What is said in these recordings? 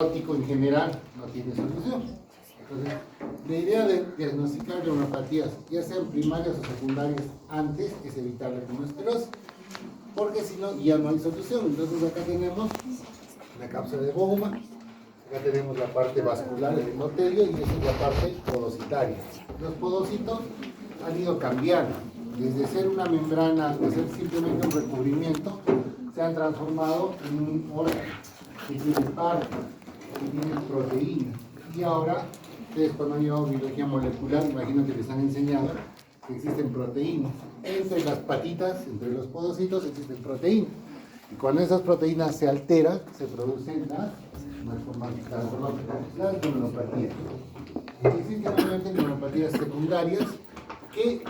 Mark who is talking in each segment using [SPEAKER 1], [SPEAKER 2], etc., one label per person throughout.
[SPEAKER 1] Neurótico en general no tiene solución. Entonces, la idea de diagnosticar neuropatías, ya sean primarias o secundarias, antes es evitar la cronoesterosis, porque si no, ya no hay solución. Entonces, acá tenemos la cápsula de Bowman, acá tenemos la parte vascular del endotelio y esa es la parte podocitaria. Los podocitos han ido cambiando, desde ser una membrana, de ser simplemente un recubrimiento, se han transformado en un órgano que tiene parte, que tiene proteínas. Y ahora, ustedes cuando han llevado biología molecular, imagino que les han enseñado que existen proteínas. Entre las patitas, entre los podocitos, existen proteínas. Y cuando esas proteínas se alteran, se producen las neuropatías. Existen obviamente neuropatías secundarias que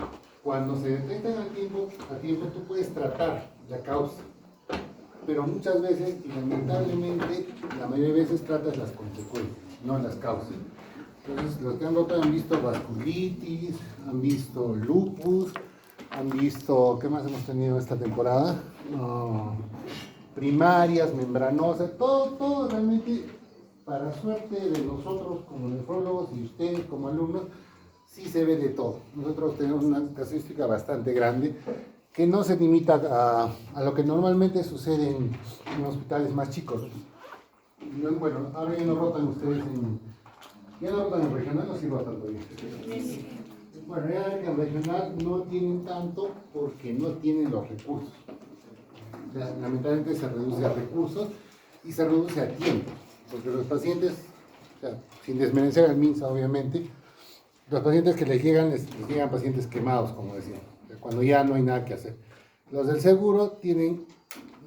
[SPEAKER 1] cuando se detectan a tiempo tú puedes tratar la causa. Pero muchas veces, y lamentablemente, la mayoría de veces tratas las consecuencias, no las causas. Entonces, los que han roto han visto vasculitis, han visto lupus, han visto, ¿qué más hemos tenido esta temporada? Primarias, membranosas, todo realmente, para suerte de nosotros como nefrólogos y ustedes como alumnos, sí se ve de todo. Nosotros tenemos una casuística bastante grande, que no se limita a lo que normalmente sucede en hospitales más chicos. Bueno, ahora ya no rotan ustedes ya no rotan en regional, o sí rotan todavía. Bueno, ya en regional no tienen tanto porque no tienen los recursos. O sea, lamentablemente se reduce a recursos y se reduce a tiempo, porque los pacientes, o sea, sin desmerecer al MINSA obviamente, los pacientes que les llegan pacientes quemados, como decía, cuando ya no hay nada que hacer. Los del seguro tienen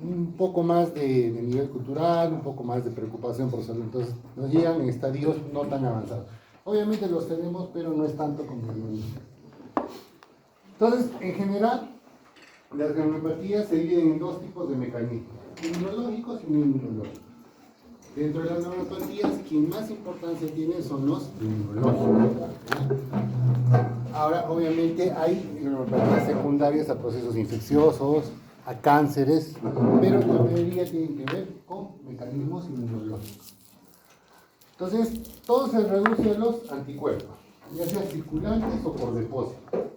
[SPEAKER 1] un poco más de nivel cultural, un poco más de preocupación por salud, entonces nos llegan en estadios no tan avanzados. Obviamente los tenemos, pero no es tanto como el mundo. Entonces, en general, las neuropatías se dividen en dos tipos de mecanismos, inmunológicos y no inmunológicos. Dentro de las neuropatías, quien más importancia tiene son los inmunológicos. Ahora, obviamente, hay neuropatías secundarias a procesos infecciosos, a cánceres, pero la mayoría tienen que ver con mecanismos inmunológicos. Entonces, todo se reduce a los anticuerpos, ya sea circulantes o por depósito.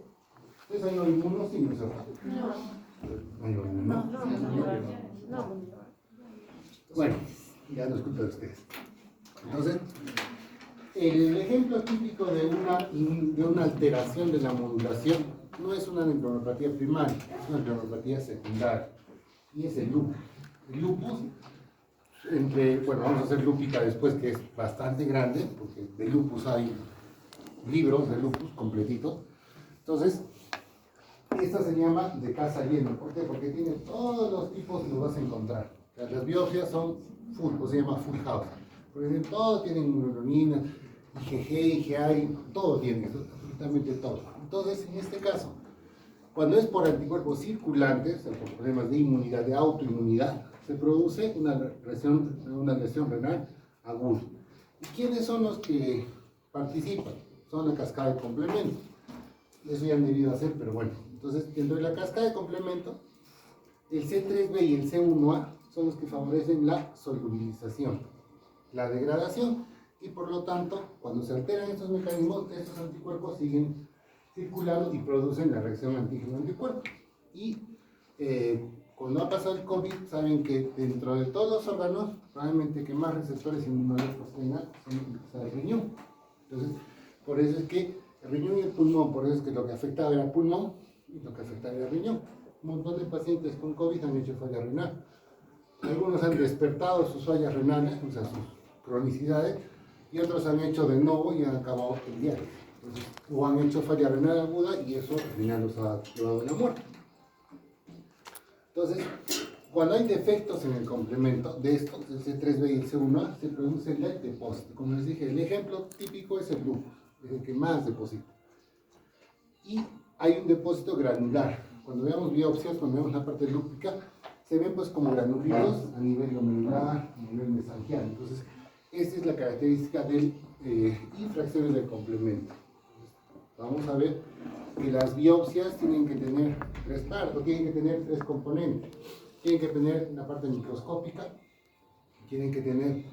[SPEAKER 1] Entonces, ¿hay inmunocinos? No. No. Bueno, ya no es culpa de ustedes. Entonces, el ejemplo típico de una alteración de la modulación no es una neuropatía primaria, es una neuropatía secundaria, y es el lupus. El lupus, vamos a hacer lúpica después, que es bastante grande, porque de lupus hay libros de lupus completitos. Entonces, esta se llama de casa llena. ¿Por qué? Porque tiene todos los tipos que los vas a encontrar. O sea, las biopsias son full, pues se llama full house. Porque todo tiene neuronina, IgG, IgA, todo tiene, absolutamente todo. Entonces, en este caso, cuando es por anticuerpos circulantes, o por problemas de inmunidad, de autoinmunidad, se produce una lesión renal aguda. ¿Y quiénes son los que participan? Son la cascada de complemento. Eso ya han debido hacer, pero bueno. Entonces, dentro de la cascada de complemento, el C3b y el C1a son los que favorecen la solubilización, la degradación, y por lo tanto, cuando se alteran estos mecanismos, estos anticuerpos siguen circulando y producen la reacción antígeno-anticuerpo. Y cuando ha pasado el COVID, saben que dentro de todos los órganos, probablemente que más receptores inmunológicos tengan son el riñón. Entonces, por eso es que el riñón y el pulmón, por eso es que lo que afectaba era el pulmón y lo que afectaba era el riñón. Un montón de pacientes con COVID han hecho falla renal. Algunos han despertado sus fallas renales, o sea, sus cronicidades, y otros han hecho de nuevo y han acabado el diario. Entonces, o han hecho falla renal aguda y eso al final los ha llevado a la muerte. Entonces, cuando hay defectos en el complemento de estos, el C3b y el C1a, se produce el depósito. Como les dije, el ejemplo típico es el lupus, es el que más deposita. Y hay un depósito granular. Cuando veamos biopsias, cuando vemos la parte lúpica, se ven pues como granulitos a nivel glomerular, a nivel mesangial. Entonces, esta es la característica de infracciones del complemento. Vamos a ver que las biopsias tienen que tener tres partes, tienen que tener tres componentes. Tienen que tener la parte microscópica, tienen que tener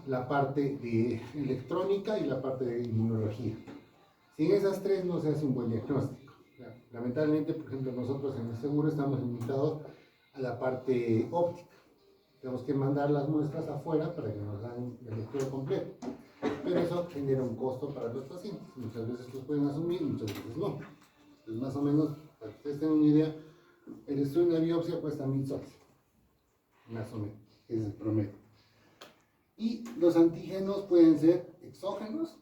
[SPEAKER 1] la parte de electrónica y la parte de inmunología. Sin esas tres no se hace un buen diagnóstico. Lamentablemente, por ejemplo, nosotros en el seguro estamos limitados a la parte óptica. Tenemos que mandar las muestras afuera para que nos hagan el estudio completo. Pero eso genera un costo para los pacientes. Muchas veces los pueden asumir, muchas veces no. Entonces, más o menos, para que ustedes tengan una idea, el estudio de una biopsia cuesta 1.000 soles. Más o menos, ese es el promedio. Y los antígenos pueden ser exógenos,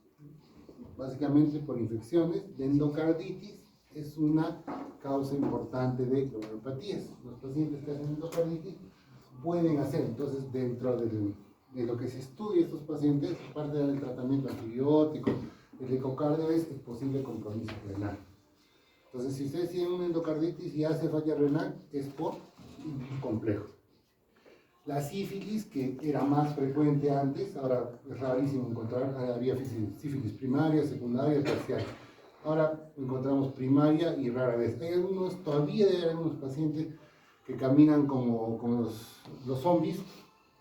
[SPEAKER 1] básicamente por infecciones, de endocarditis, es una causa importante de glomerulopatías. Los pacientes que hacen endocarditis pueden hacer, entonces, dentro de lo que se estudia estos pacientes, aparte del tratamiento antibiótico, el ecocardio es el posible compromiso renal. Entonces, si ustedes tienen una endocarditis y hace falla renal, es por un complejo. La sífilis, que era más frecuente antes, ahora es rarísimo encontrar, había sífilis primaria, secundaria, terciaria. Ahora encontramos primaria y rara vez. Hay algunos, todavía debe haber algunos pacientes que caminan como los zombies,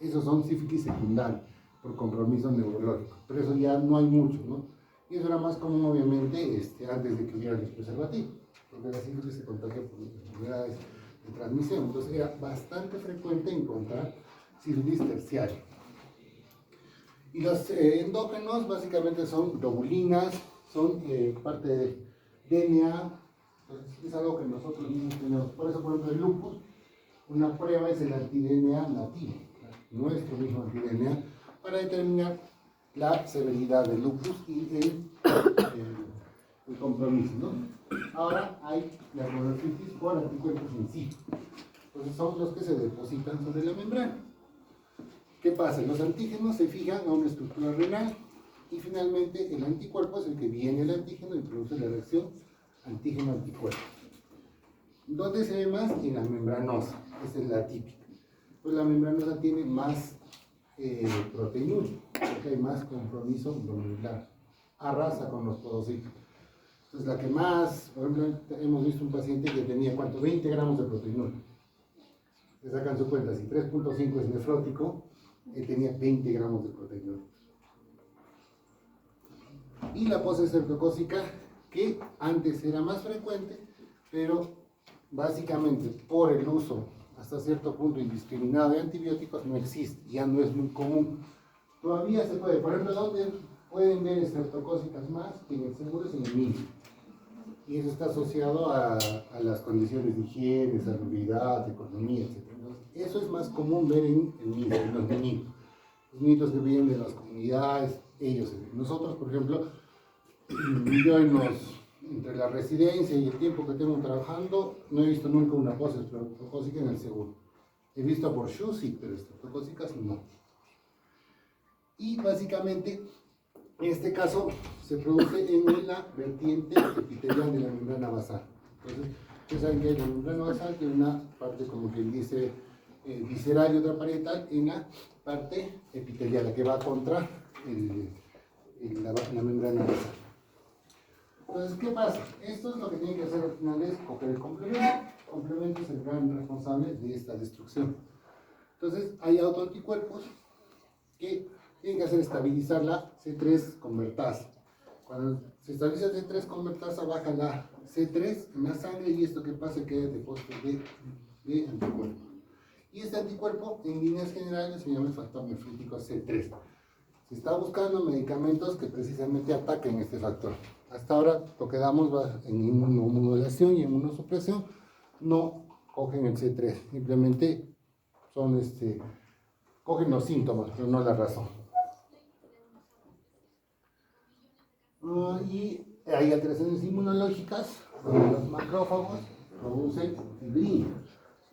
[SPEAKER 1] esos son sífilis secundarios, por compromiso neurológico. Pero eso ya no hay mucho, ¿no? Y eso era más común, obviamente, antes de que hubiera el preservativo, porque la sífilis se contagia por enfermedades de transmisión. Entonces era bastante frecuente encontrar sífilis terciaria. Y los endógenos básicamente son globulinas, son parte de DNA. Entonces, es algo que nosotros mismos tenemos. Por eso, por ejemplo, el lupus, una prueba es el anti-DNA nativo, nuestro mismo anti-DNA, para determinar la severidad del lupus y el compromiso, ¿no? Ahora hay la monofilitis por anticuerpos in situ. Entonces son los que se depositan sobre la membrana. ¿Qué pasa? Los antígenos se fijan a una estructura renal y finalmente el anticuerpo es el que viene el antígeno y produce la reacción antígeno-anticuerpo. ¿Dónde se ve más? En la membranosa. Esa es la típica. Pues la membranosa tiene más proteína, porque hay más compromiso glomerular. Arrasa con los podocitos. Entonces la que más, por ejemplo, hemos visto un paciente que tenía, ¿cuánto? 20 gramos de proteína. Se sacan su cuenta, si 3.5 es nefrótico, él tenía 20 gramos de proteína. Y la pose estreptocócica, que antes era más frecuente, pero básicamente por el uso hasta cierto punto indiscriminado de antibióticos no existe, ya no es muy común. Todavía se puede, por ejemplo, ¿dónde pueden ver estreptocócicas más? Que en el seguro es en el niño. Y eso está asociado a las condiciones de higiene, salubridad, economía, etc. Entonces, eso es más común ver en los niñitos. Los niñitos que vienen de las comunidades, ellos. Nosotros, por ejemplo, yo entre la residencia y el tiempo que tengo trabajando, no he visto nunca una pose estreptocócica en el seguro. He visto por sí, pero estreptocócicas no. Y básicamente, en este caso, se produce en la vertiente epitelial de la membrana basal. Entonces, ustedes saben que la membrana basal tiene una parte, como quien dice, visceral y otra parietal en la parte epitelial, la que va contra la membrana basal. Entonces, ¿qué pasa? Esto es lo que tiene que hacer al final, es coger el complemento. El complemento es el gran responsable de esta destrucción. Entonces, hay autoanticuerpos que tienen que hacer estabilizar la C3 convertasa. Cuando se estabiliza la C3 convertasa, baja la C3 en la sangre y esto que pasa que es depósito de anticuerpo. Y este anticuerpo, en líneas generales, se llama el factor nefrítico C3. Se está buscando medicamentos que precisamente ataquen este factor. Hasta ahora lo que damos va en inmunomodulación y inmunosupresión, no cogen el C3, simplemente son cogen los síntomas, pero no la razón. Y hay alteraciones inmunológicas, donde los macrófagos producen fibrina.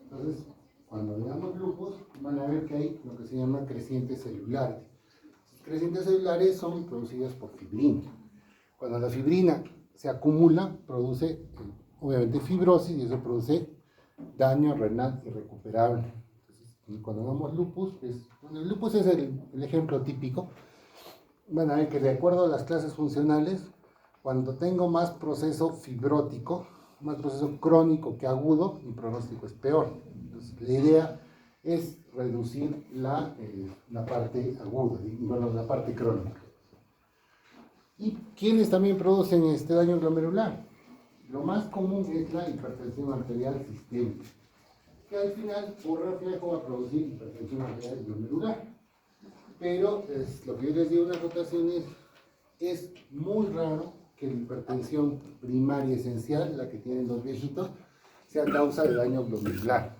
[SPEAKER 1] Entonces, cuando veamos lupus, van a ver que hay lo que se llama crecientes celulares. Las crecientes celulares son producidas por fibrina. Cuando la fibrina se acumula, produce obviamente fibrosis y eso produce daño renal irrecuperable. Entonces, cuando vemos lupus, el lupus es el ejemplo típico. Van a ver que de acuerdo a las clases funcionales, cuando tengo más proceso fibrótico, más proceso crónico que agudo, mi pronóstico es peor. Entonces, la idea es reducir la parte aguda, bueno, la parte crónica. ¿Y quiénes también producen este daño glomerular? Lo más común es la hipertensión arterial sistémica, que al final, por reflejo, va a producir hipertensión arterial glomerular. Pero lo que yo les digo en las rotaciones, es muy raro que la hipertensión primaria esencial, la que tienen los viejitos, sea causa de daño glomerular.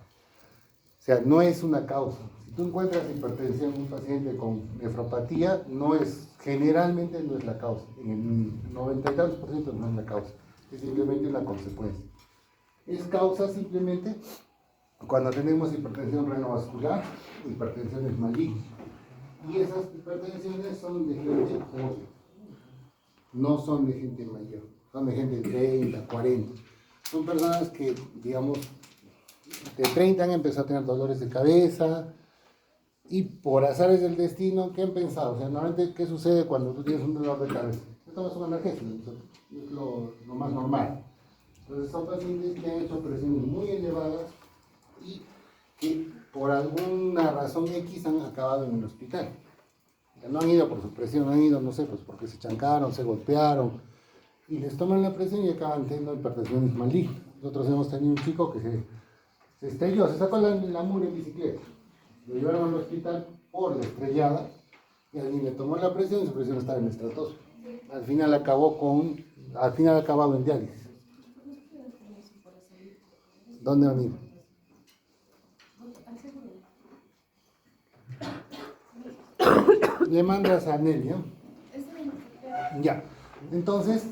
[SPEAKER 1] O sea, no es una causa. Si tú encuentras hipertensión en un paciente con nefropatía, generalmente no es la causa. En el 90 y tantos por ciento no es la causa. Es simplemente una consecuencia. Es causa simplemente cuando tenemos hipertensión renovascular, hipertensiones malignas. Y esas hipertensiones son de gente joven, no son de gente mayor, son de gente de 30, 40. Son personas que, digamos, de 30 han empezado a tener dolores de cabeza y por azares del destino, ¿qué han pensado? O sea, normalmente, ¿qué sucede cuando tú tienes un dolor de cabeza? Te tomas un analgésico, es lo más normal. Entonces son pacientes que han hecho presiones muy elevadas y que por alguna razón X han acabado en el hospital. No han ido por su presión, han ido, no sé, pues porque se chancaron, se golpearon, y les toman la presión y acaban teniendo hipertensiones malignas. Nosotros hemos tenido un chico que se estrelló, se sacó la mugre en bicicleta, lo llevaron al hospital por la estrellada, y alguien le tomó la presión y su presión estaba en el estratosfera. Al final ha acabado en diálisis. ¿Dónde han ido? Le mandas a Nelia. Ya. Entonces,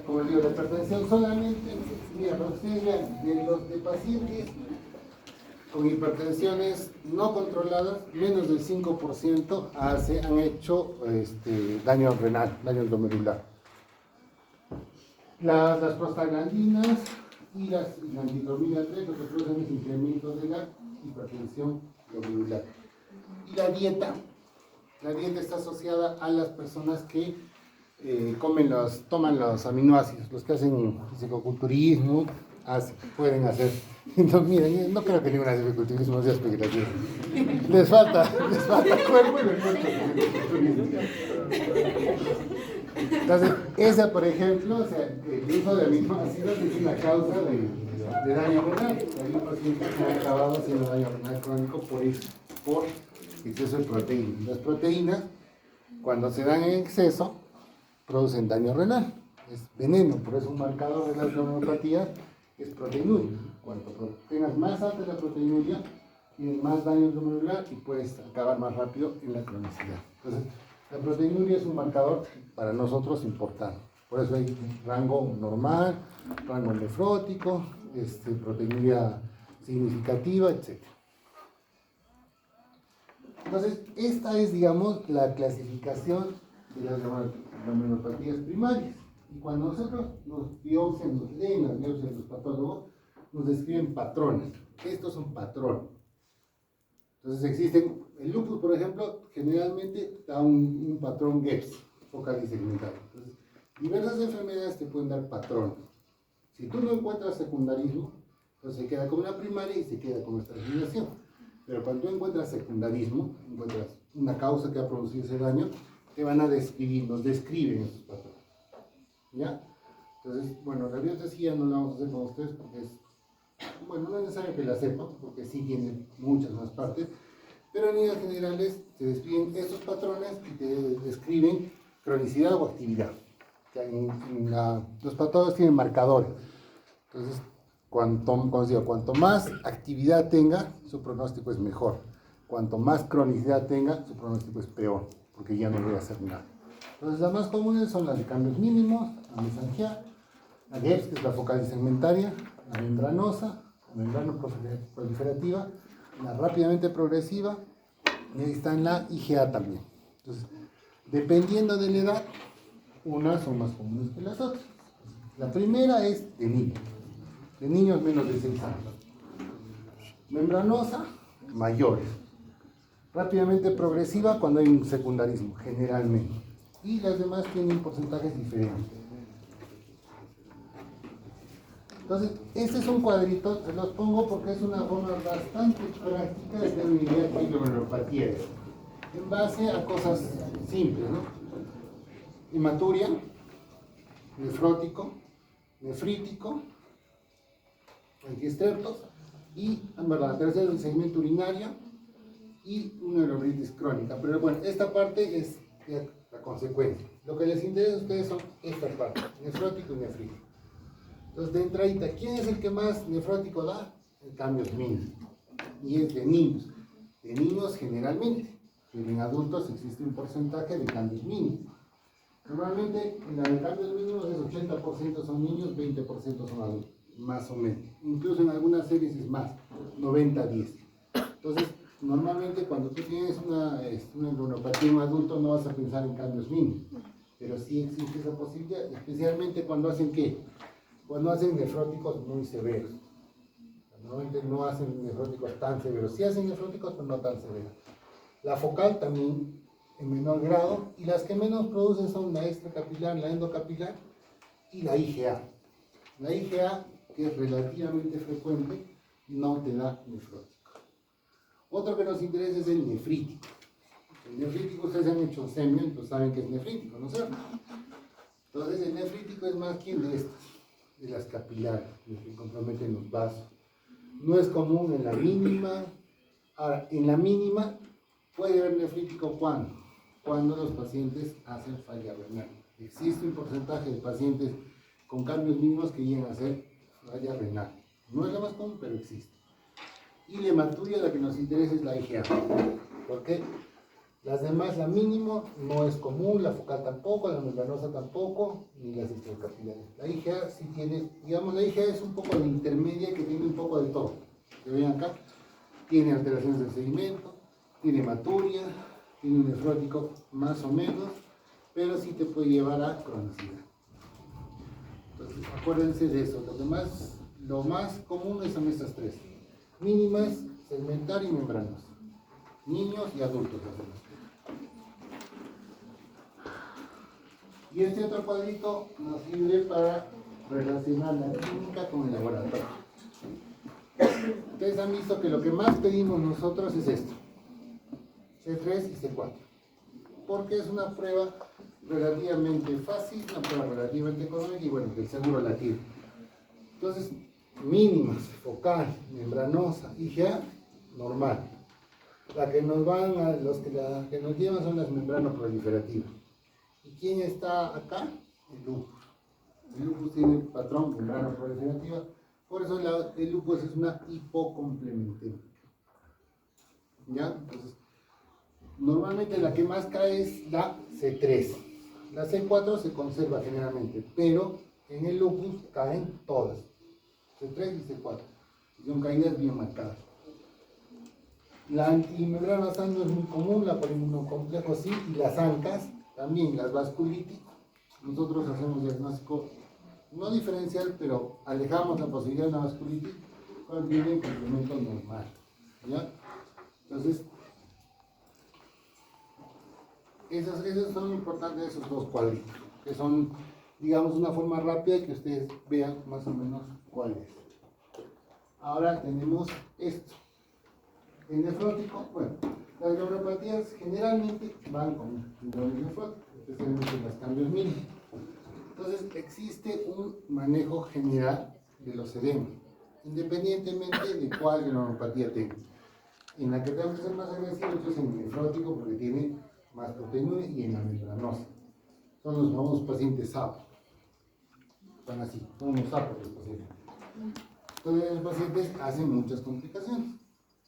[SPEAKER 1] como digo, la hipertensión solamente, mira, para ustedes vean, de pacientes con hipertensiones no controladas, menos del 5% han hecho daño renal, daño glomerular. Las prostaglandinas y la antiglobulina 3 lo que producen es incremento de la hipertensión glomerular. Y la dieta está asociada a las personas que toman los aminoácidos, los que hacen fisicoculturismo, pueden hacer. Entonces, miren, no creo que ninguna de fisicoculturismo sea especulativa. Les falta cuerpo y les falta fisicoculturismo. Entonces, esa, por ejemplo, o sea, el uso de aminoácidos es una causa de daño renal. Hay pacientes que han acabado haciendo daño renal crónico por exceso de proteínas. Las proteínas, cuando se dan en exceso, producen daño renal. Es veneno, por eso un marcador de las glomerulopatías es proteinuria. Cuanto tengas más alta la proteinuria, tienes más daño glomerular y puedes acabar más rápido en la cronicidad. Entonces, la proteinuria es un marcador para nosotros importante. Por eso hay rango normal, rango nefrótico, proteinuria significativa, etc. Entonces, esta es, digamos, la clasificación de las glomerulopatías primarias. Y cuando nosotros nos leen las biopsias de los patólogos, nos describen patrones. Estos son patrones. Entonces existen, el lupus, por ejemplo, generalmente da un patrón GEPS, focal y segmentado. Entonces, diversas enfermedades te pueden dar patrones. Si tú no encuentras secundarismo, entonces se queda como una primaria y se queda como estratificación. Pero cuando tú encuentras secundarismo, encuentras una causa que ha producido ese daño, te van a describir, nos describen esos patrones. ¿Ya? Entonces, bueno, la biopsia no la vamos a hacer con ustedes porque no es necesario que la sepan, porque sí tiene muchas más partes, pero en líneas generales se describen estos patrones y te describen cronicidad o actividad. Los patólogos tienen marcadores. Entonces, cuanto más actividad tenga, su pronóstico es mejor. Cuanto más cronicidad tenga, su pronóstico es peor, porque ya no le va a hacer nada. Entonces, las más comunes son las de cambios mínimos, la mesangial, la GEPS, que es la focal y segmentaria, la membranosa, la membrana proliferativa, la rápidamente progresiva, y ahí está en la IgA también. Entonces, dependiendo de la edad, unas son más comunes que las otras. La primera es de niños menos de 6 años. Membranosa, mayores. Rápidamente progresiva cuando hay un secundarismo, generalmente. Y las demás tienen porcentajes diferentes. Entonces, este es un cuadrito, se los pongo porque es una forma bastante práctica de tener una idea de qué glomerulopatía es. En base a cosas simples, ¿no? Hematuria, nefrótico, nefrítico, antiestreptos y, en verdad, tercero, el segmento urinario y una neuritis crónica. Pero bueno, esta parte es la consecuencia. Lo que les interesa a ustedes son estas partes, nefrótico y nefrítico. Entonces, de entradita, ¿quién es el que más nefrótico da? En cambios mínimos. Y es de niños generalmente. Pero en adultos existe un porcentaje de cambios mínimos. Normalmente, en la de cambios mínimos es 80% son niños, 20% son adultos, más o menos. Incluso en algunas series es más, 90-10. Entonces, normalmente cuando tú tienes una neuropatía en un adulto no vas a pensar en cambios mínimos. Pero sí existe esa posibilidad, especialmente cuando hacen ¿qué? Cuando hacen nefróticos muy severos. Normalmente no hacen nefróticos tan severos. Sí hacen nefróticos, pero no tan severos. La focal también en menor grado, y las que menos producen son la extracapilar, la endocapilar y la IgA. La IgA, que es relativamente frecuente, no te da nefrótico. Otro que nos interesa es el nefrítico. El nefrítico, ustedes han hecho semio, entonces saben que es nefrítico, ¿no es cierto? Entonces el nefrítico es más que de estas, de las capilares, los que comprometen los vasos. No es común en la mínima. Ahora, en la mínima puede haber nefrítico cuando los pacientes hacen falla renal. Existe un porcentaje de pacientes con cambios mínimos que llegan a hacer falla renal. No es lo más común, pero existe. Y la hematuria, la que nos interesa es la IgA. ¿Por qué? Las demás, la mínimo, no es común, la focal tampoco, la membranosa tampoco, ni las extracapilares. La IgA sí tiene, digamos, la IgA es un poco la intermedia que tiene un poco de todo. Que ven acá, tiene alteraciones del sedimento, tiene hematuria, tiene un nefrótico más o menos, pero sí te puede llevar a cronicidad. Entonces, acuérdense de eso. Lo más común son estas tres: mínimas, segmentar y membranosa. Niños y adultos. Y este otro cuadrito nos sirve para relacionar la clínica con el laboratorio. Ustedes han visto que lo que más pedimos nosotros es esto: C3 y C4. Porque es una prueba relativamente fácil, una prueba relativamente económica y bueno, que el seguro la tiene. Entonces, mínimas, focal, membranosa, IgA, normal. La que nos llevan son las membranoproliferativas. ¿Y quién está acá? El lupus. El lupus tiene patrón membranoproliferativa, por eso el lupus es una hipocomplementaria. ¿Ya? Entonces, normalmente la que más cae es la C3. La C4 se conserva generalmente, pero en el lupus caen todas. C3 y C4. Y son caídas bien marcadas. La antimembranosa no es muy común, la poliinmunocomplejo sí, y las ANCAS también, las vasculitis. Nosotros hacemos diagnóstico no diferencial, pero alejamos la posibilidad de una vasculitis cuando tienen complemento normal. ¿Ya? Entonces, esos son importantes, esos dos cuadritos, que son, digamos, una forma rápida que ustedes vean más o menos cuál es. Ahora tenemos esto. El nefrótico, bueno, las neuropatías generalmente van con síndrome nefrótico, especialmente en los cambios mínimos. Entonces, existe un manejo general de los edemas, independientemente de cuál neuropatía tenga. En la que tenemos que ser más agresivos es en el nefrótico porque tiene más proteína y en la membranosa. Son los famosos pacientes sapos. Son así, son unos sapos los pacientes. Entonces, los pacientes hacen muchas complicaciones.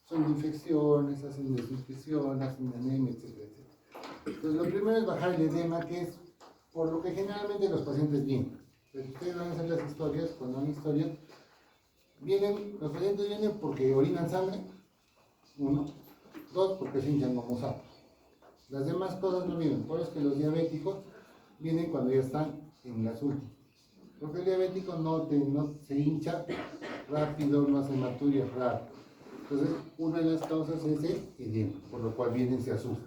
[SPEAKER 1] Son infecciones, hacen desinfección, hacen anemia, etcétera, etcétera. Entonces, lo primero es bajar el edema, que es por lo que generalmente los pacientes vienen. Entonces, ustedes van a hacer las historias, cuando hay historias, los pacientes vienen porque orinan sangre, uno, dos, porque se hinchan como sapos. Las demás cosas no vienen, por eso es que los diabéticos vienen cuando ya están en las últimas. Porque el diabético no se hincha rápido, no hace hematuria raro. Entonces, una de las causas es el edema, por lo cual vienen y se asustan.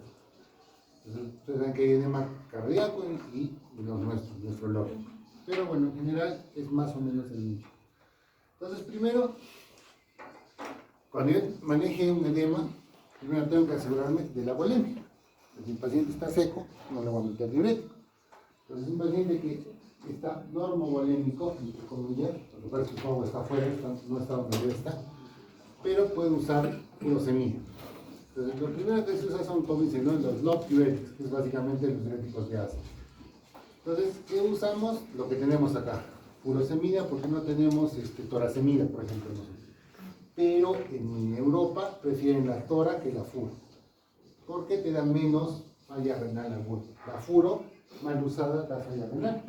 [SPEAKER 1] Entonces, ustedes saben que hay edema cardíaco y los nuestros, nefrológico. Pero bueno, en general es más o menos el mismo. Entonces, primero, cuando yo maneje un edema, primero tengo que asegurarme de la volemia. Si el paciente está seco, no le voy a meter diurético. Entonces, un paciente que está normovolémico, entre comillas, lo que pasa es que el fuego está afuera, no está donde debe estar, pero puede usar furosemida. Entonces, lo primero que se usa son, como dicen, ¿no?, los low diuretics, que es básicamente los diuréticos de ácido. Entonces, ¿qué usamos? Lo que tenemos acá. Furosemida, porque no tenemos toracemida, por ejemplo, nosotros. Pero en Europa prefieren la tora que la furo, porque te da menos falla renal aguda. La furo, mal usada, da falla renal.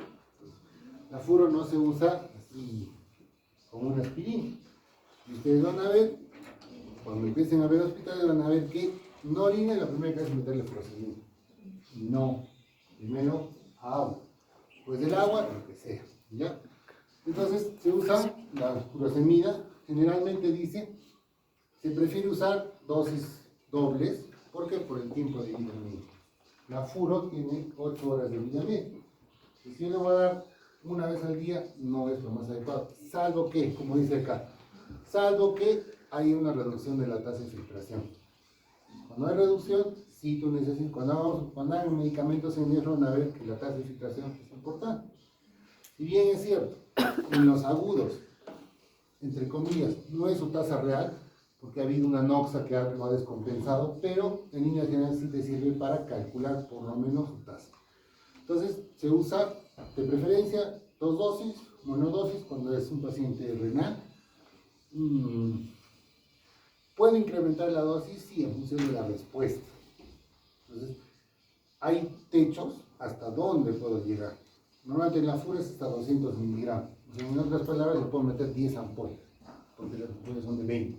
[SPEAKER 1] La furo no se usa así como una aspirina. Y ustedes van a ver, cuando empiecen a ver hospitales, van a ver que no orina, la primera que hay es meterle furosemida. No, primero agua. Pues del agua, lo que sea, ¿ya? Entonces se usa la furosemida, generalmente dice, se prefiere usar dosis dobles, porque por el tiempo de vida media. La furo tiene 8 horas de vida media. Y si yo le voy a dar una vez al día, no es lo más adecuado, salvo que, como dice acá, salvo que hay una reducción de la tasa de filtración. Cuando hay reducción, sí tú necesitas, cuando hay medicamentos en hierro, van a ver que la tasa de filtración es importante. Si bien es cierto, en los agudos, entre comillas, no es su tasa real, porque ha habido una noxa que lo ha descompensado, pero en líneas generales sí te sirve para calcular por lo menos su tasa. Entonces, se usa de preferencia 2 dosis, monodosis, cuando es un paciente renal. ¿Puedo incrementar la dosis? Sí, en función de la respuesta. Entonces, hay techos hasta dónde puedo llegar. Normalmente en la fura es hasta 200 miligramos. O sea, en otras palabras, le puedo meter 10 ampollas, porque las ampollas son de 20.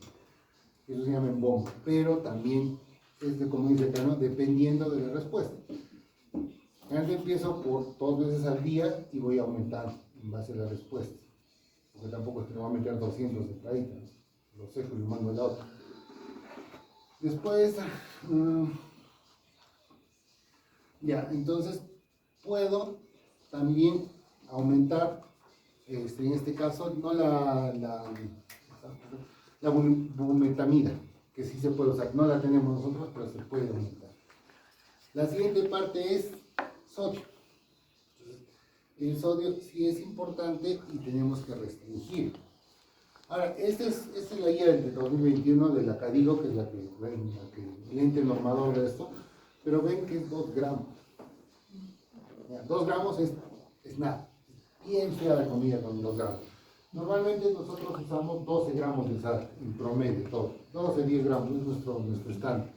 [SPEAKER 1] Eso se llama en bomba, pero también es de, como dice acá, ¿no?, dependiendo de la respuesta. Antes empiezo por 2 veces al día y voy a aumentar en base a la respuesta, porque tampoco es que le voy a meter 200 de traída, lo seco y lo mando a la otra. Después, ya, entonces puedo también aumentar, en este caso, no la bumetamida, que sí se puede usar, no la tenemos nosotros, pero se puede aumentar. La siguiente parte es sodio. Entonces, el sodio sí es importante y tenemos que restringir. Ahora, esta es la guía del 2021 de la CADIGO, que es el ente normador de esto, pero ven que es 2 gramos. 2 gramos es nada, bien fea la comida con 2 gramos. Normalmente nosotros usamos 12 gramos de sal, en promedio, todo. 12, 10 gramos es nuestro estándar.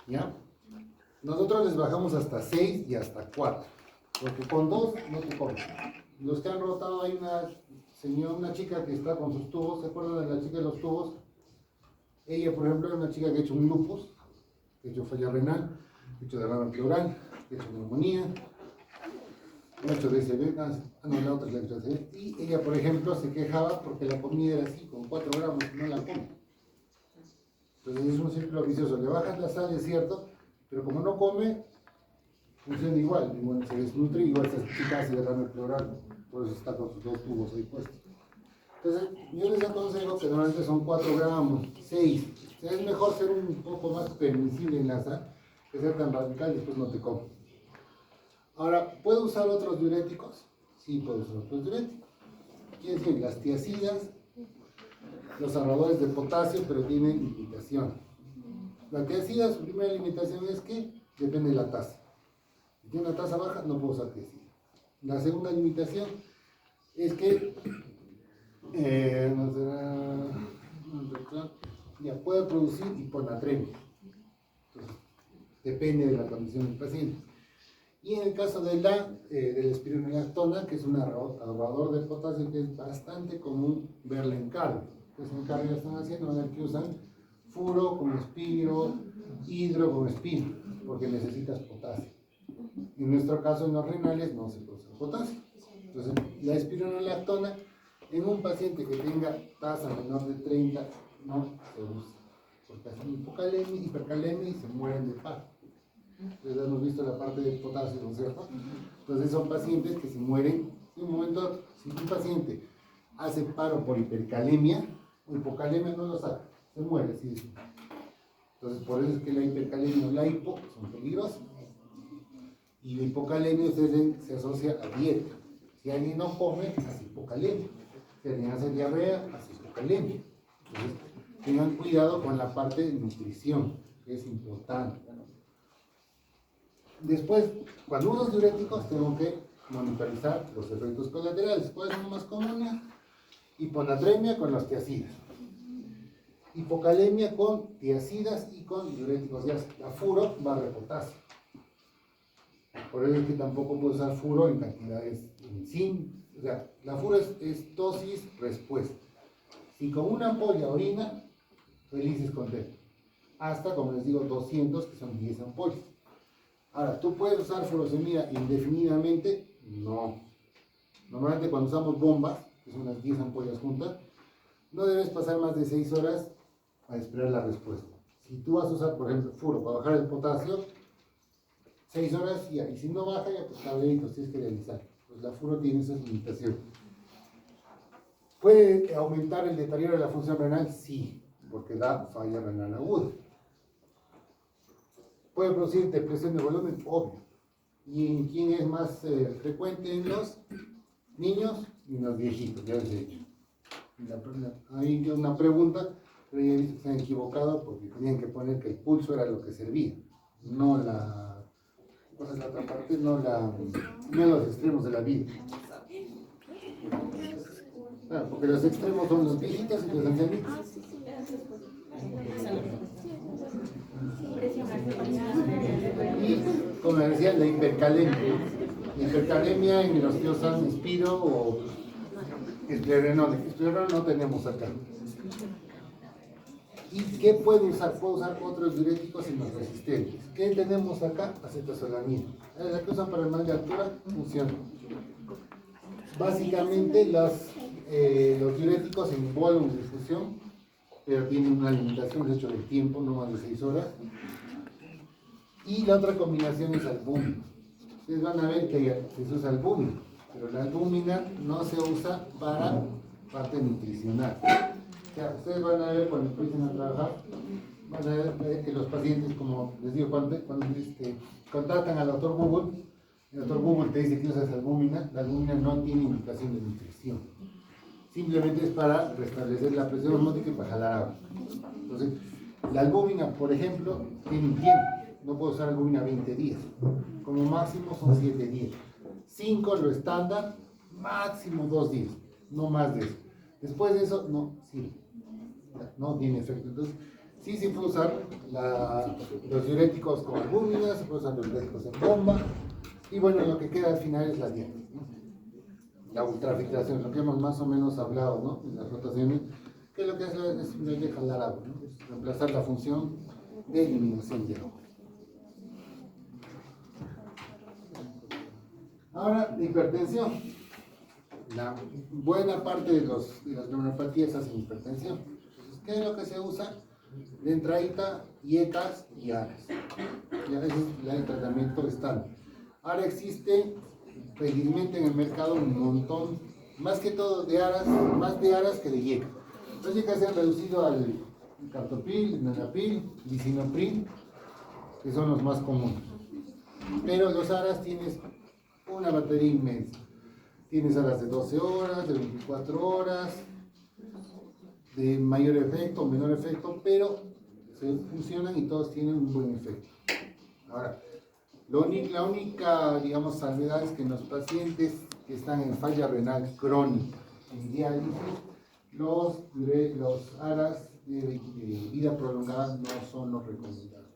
[SPEAKER 1] ¿Ya? Nosotros les bajamos hasta 6 y hasta 4, porque con 2 no te comes. Los que han rotado, hay una chica que está con sus tubos, ¿se acuerdan de la chica de los tubos? Ella, por ejemplo, es una chica que ha hecho un lupus, que ha hecho falla renal, que ha hecho derrame pleural, que ha hecho neumonía, ha hecho DSB, la otra es la DSB, y ella, por ejemplo, se quejaba porque la comida era así, con 4 gramos, y no la come. Entonces es un círculo vicioso, le bajas la sal, es cierto, pero como no come, funciona igual, igual se desnutre, igual esta chica hace derrame pleural, por eso está con sus 2 tubos ahí puestos. Entonces, yo les aconsejo que normalmente son 4 gramos, 6. O sea, es mejor ser un poco más permisible en la sal que ser tan radical y después no te comes. Ahora, ¿puedo usar otros diuréticos? Sí, puedo usar otros diuréticos. Quiere decir, las tiacidas, los ahorradores de potasio, pero tienen limitación. La tiacida, su primera limitación es que depende de la tasa. Si tiene una tasa baja, no puedo usar tiacida. La segunda limitación es que ya puede producir hiponatremia. Entonces, depende de la condición del paciente. Y en el caso de la espironolactona, que es un ahorrador de potasio, que es bastante común verla en cardio. Entonces en cardio están haciendo, van a ver que usan furo con espiro, hidro con espino, porque necesitas potasio. En nuestro caso, en los renales, no se produce potasio. Entonces, la espironolactona, en un paciente que tenga tasa menor de 30, no se usa, porque hacen hipercalemia y se mueren de paro. Entonces, hemos visto la parte del potasio, ¿no es cierto? Entonces, son pacientes que se mueren de un momento a otro. Si un paciente hace paro por hipercalemia, o hipocalemia no lo saca, se muere, así es. Entonces, por eso es que la hipercalemia o la hipo son peligrosas. Y la hipocalemia se asocia a dieta. Si alguien no come, hace hipocalemia. Si alguien hace diarrea, hace hipocalemia. Entonces, tengan cuidado con la parte de nutrición, que es importante. Después, cuando uso diuréticos, tengo que monitorizar los efectos colaterales. ¿Cuáles son los más comunes? Hiponatremia con los tiacidas. Hipocalemia con tiacidas y con diuréticos de ácido. La furo barra potasio. Por eso es que tampoco puedo usar furo en cantidades sin. O sea, la furo es dosis-respuesta. Si con una ampolla orina, felices contentos. Hasta, como les digo, 200, que son 10 ampollas. Ahora, ¿tú puedes usar furosemida indefinidamente? No. Normalmente cuando usamos bombas, que son unas 10 ampollas juntas, no debes pasar más de 6 horas a esperar la respuesta. Si tú vas a usar, por ejemplo, furo para bajar el potasio, 6 horas y ya. Y si no baja, ya pues tableritos, tienes que realizar. Pues la furo tiene esas limitaciones. ¿Puede aumentar el deterioro de la función renal? Sí, porque da falla renal aguda. ¿Puede producir depresión de volumen? Obvio. ¿Y en quién es más frecuente? En los niños y en los viejitos, ya les he dicho. Hay una pregunta, pero ya he visto que se han equivocado porque tenían que poner que el pulso era lo que servía, no la... ¿Cuál es la otra parte? No los extremos de la vida. Claro, porque los extremos son los viejitos y los ancianitos. Y, como decía, la hipercalemia. La hipercalemia en el osteosam Spiro o esclerenol. Esclerenol no tenemos acá. ¿Y qué puedo usar? Puedo usar otros diuréticos y los resistentes. ¿Qué tenemos acá? Acetazolamida. La que usan para el mal de altura funciona. Básicamente los diuréticos involucran en difusión, pero tienen una limitación, de hecho, del tiempo, no más de 6 horas. Y la otra combinación es albúmina. Ustedes van a ver que se usa albúmina, pero la albúmina no se usa para parte nutricional. O sea, ustedes van a ver cuando empiecen a trabajar, van a ver que los pacientes, como les digo, cuando contactan al doctor Google, el doctor Google te dice que usas albúmina, la albúmina no tiene indicación de nutrición. Simplemente es para restablecer la presión osmótica y para jalar agua. Entonces, la albúmina, por ejemplo, tiene un tiempo. No puedo usar albúmina 20 días. Como máximo son 7 días. 5 lo estándar, máximo 2 días. No más de eso. Después de eso, no sirve. No tiene efecto. Entonces, sí se puede usar los diuréticos con albúmina, se puede usar los diuréticos en bomba. Y bueno, lo que queda al final es la dieta, ¿no? La ultrafiltración, lo que hemos más o menos hablado, ¿no? En las rotaciones, que lo que hace es simplemente jalar agua, ¿no? Es reemplazar la función de eliminación de agua. Ahora, hipertensión. La buena parte de las neuropatías hacen hipertensión. Entonces, ¿qué es lo que se usa? Dentradita, IECAS y ARAS. Ya ese es el tratamiento estándar. Ahora existe felizmente en el mercado un montón, más que todo de ARAS, más de ARAS que de IECA. Los IECA se han reducido al captopril, nenapil, lisinopril, que son los más comunes. Pero los ARAS tienes una batería inmensa. Tienes ARAS de 12 horas, de 24 horas, de mayor efecto o menor efecto, pero se funcionan y todos tienen un buen efecto. Ahora, la única, digamos, salvedad es que en los pacientes que están en falla renal crónica, en diálisis, los ARAS de vida prolongada no son los recomendados.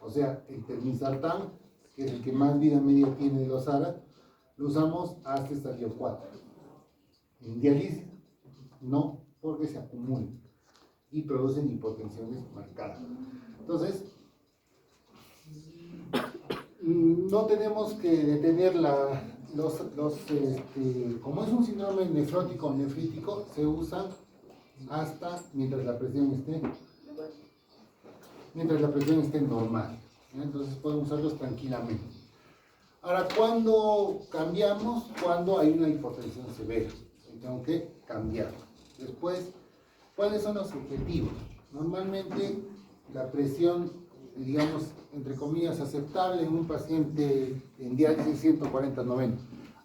[SPEAKER 1] O sea, el telmisartán, que es el que más vida media tiene de los ARAS, lo usamos hasta estadio 4. En diálisis, no, porque se acumulan y producen hipotensiones marcadas. Entonces, no tenemos que detener como es un síndrome nefrótico o nefrítico, se usa hasta mientras la presión esté normal. Entonces podemos usarlos tranquilamente. Ahora, ¿cuándo cambiamos? Cuando hay una hipotensión severa. tengo que cambiarlo. Después, ¿cuáles son los objetivos? Normalmente la presión, digamos, entre comillas, aceptable en un paciente en diálisis 140-90.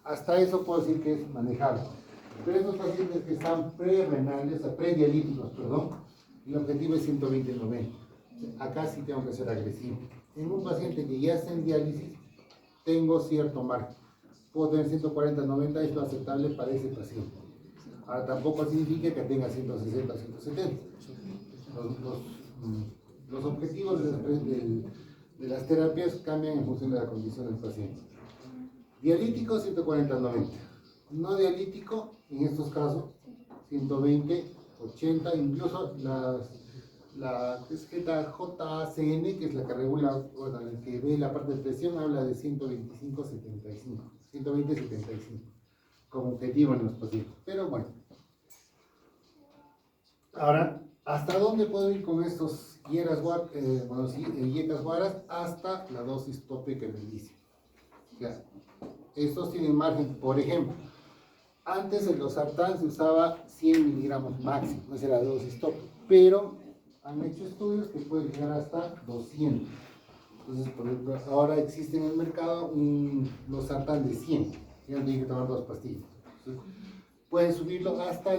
[SPEAKER 1] Hasta eso puedo decir que es manejable. Pero esos pacientes que están predialíticos, perdón, el objetivo es 120-90. Acá sí tengo que ser agresivo. En un paciente que ya está en diálisis, tengo cierto margen. Puedo tener 140-90, es lo aceptable para ese paciente. Ahora tampoco significa que tenga 160-170. Los objetivos de las terapias cambian en función de la condición del paciente. Dialítico, 140-90. No dialítico, en estos casos, 120-80, incluso la tarjeta JACN, que es la que regula, bueno, el que ve la parte de presión, habla de 125-75, 120-75, como objetivo en los pacientes. Pero bueno. Ahora, ¿hasta dónde puedo ir con estos IECAS guaras? Hasta la dosis tope que les dice. O sea, estos tienen margen, por ejemplo, antes en los sartán se usaba 100 miligramos máximo, esa era la dosis tope, pero han hecho estudios que pueden llegar hasta 200. Entonces, por ejemplo, ahora existe en el mercado los sartán de 100, ya no tienen que tomar 2 pastillas. Entonces, pueden subirlo hasta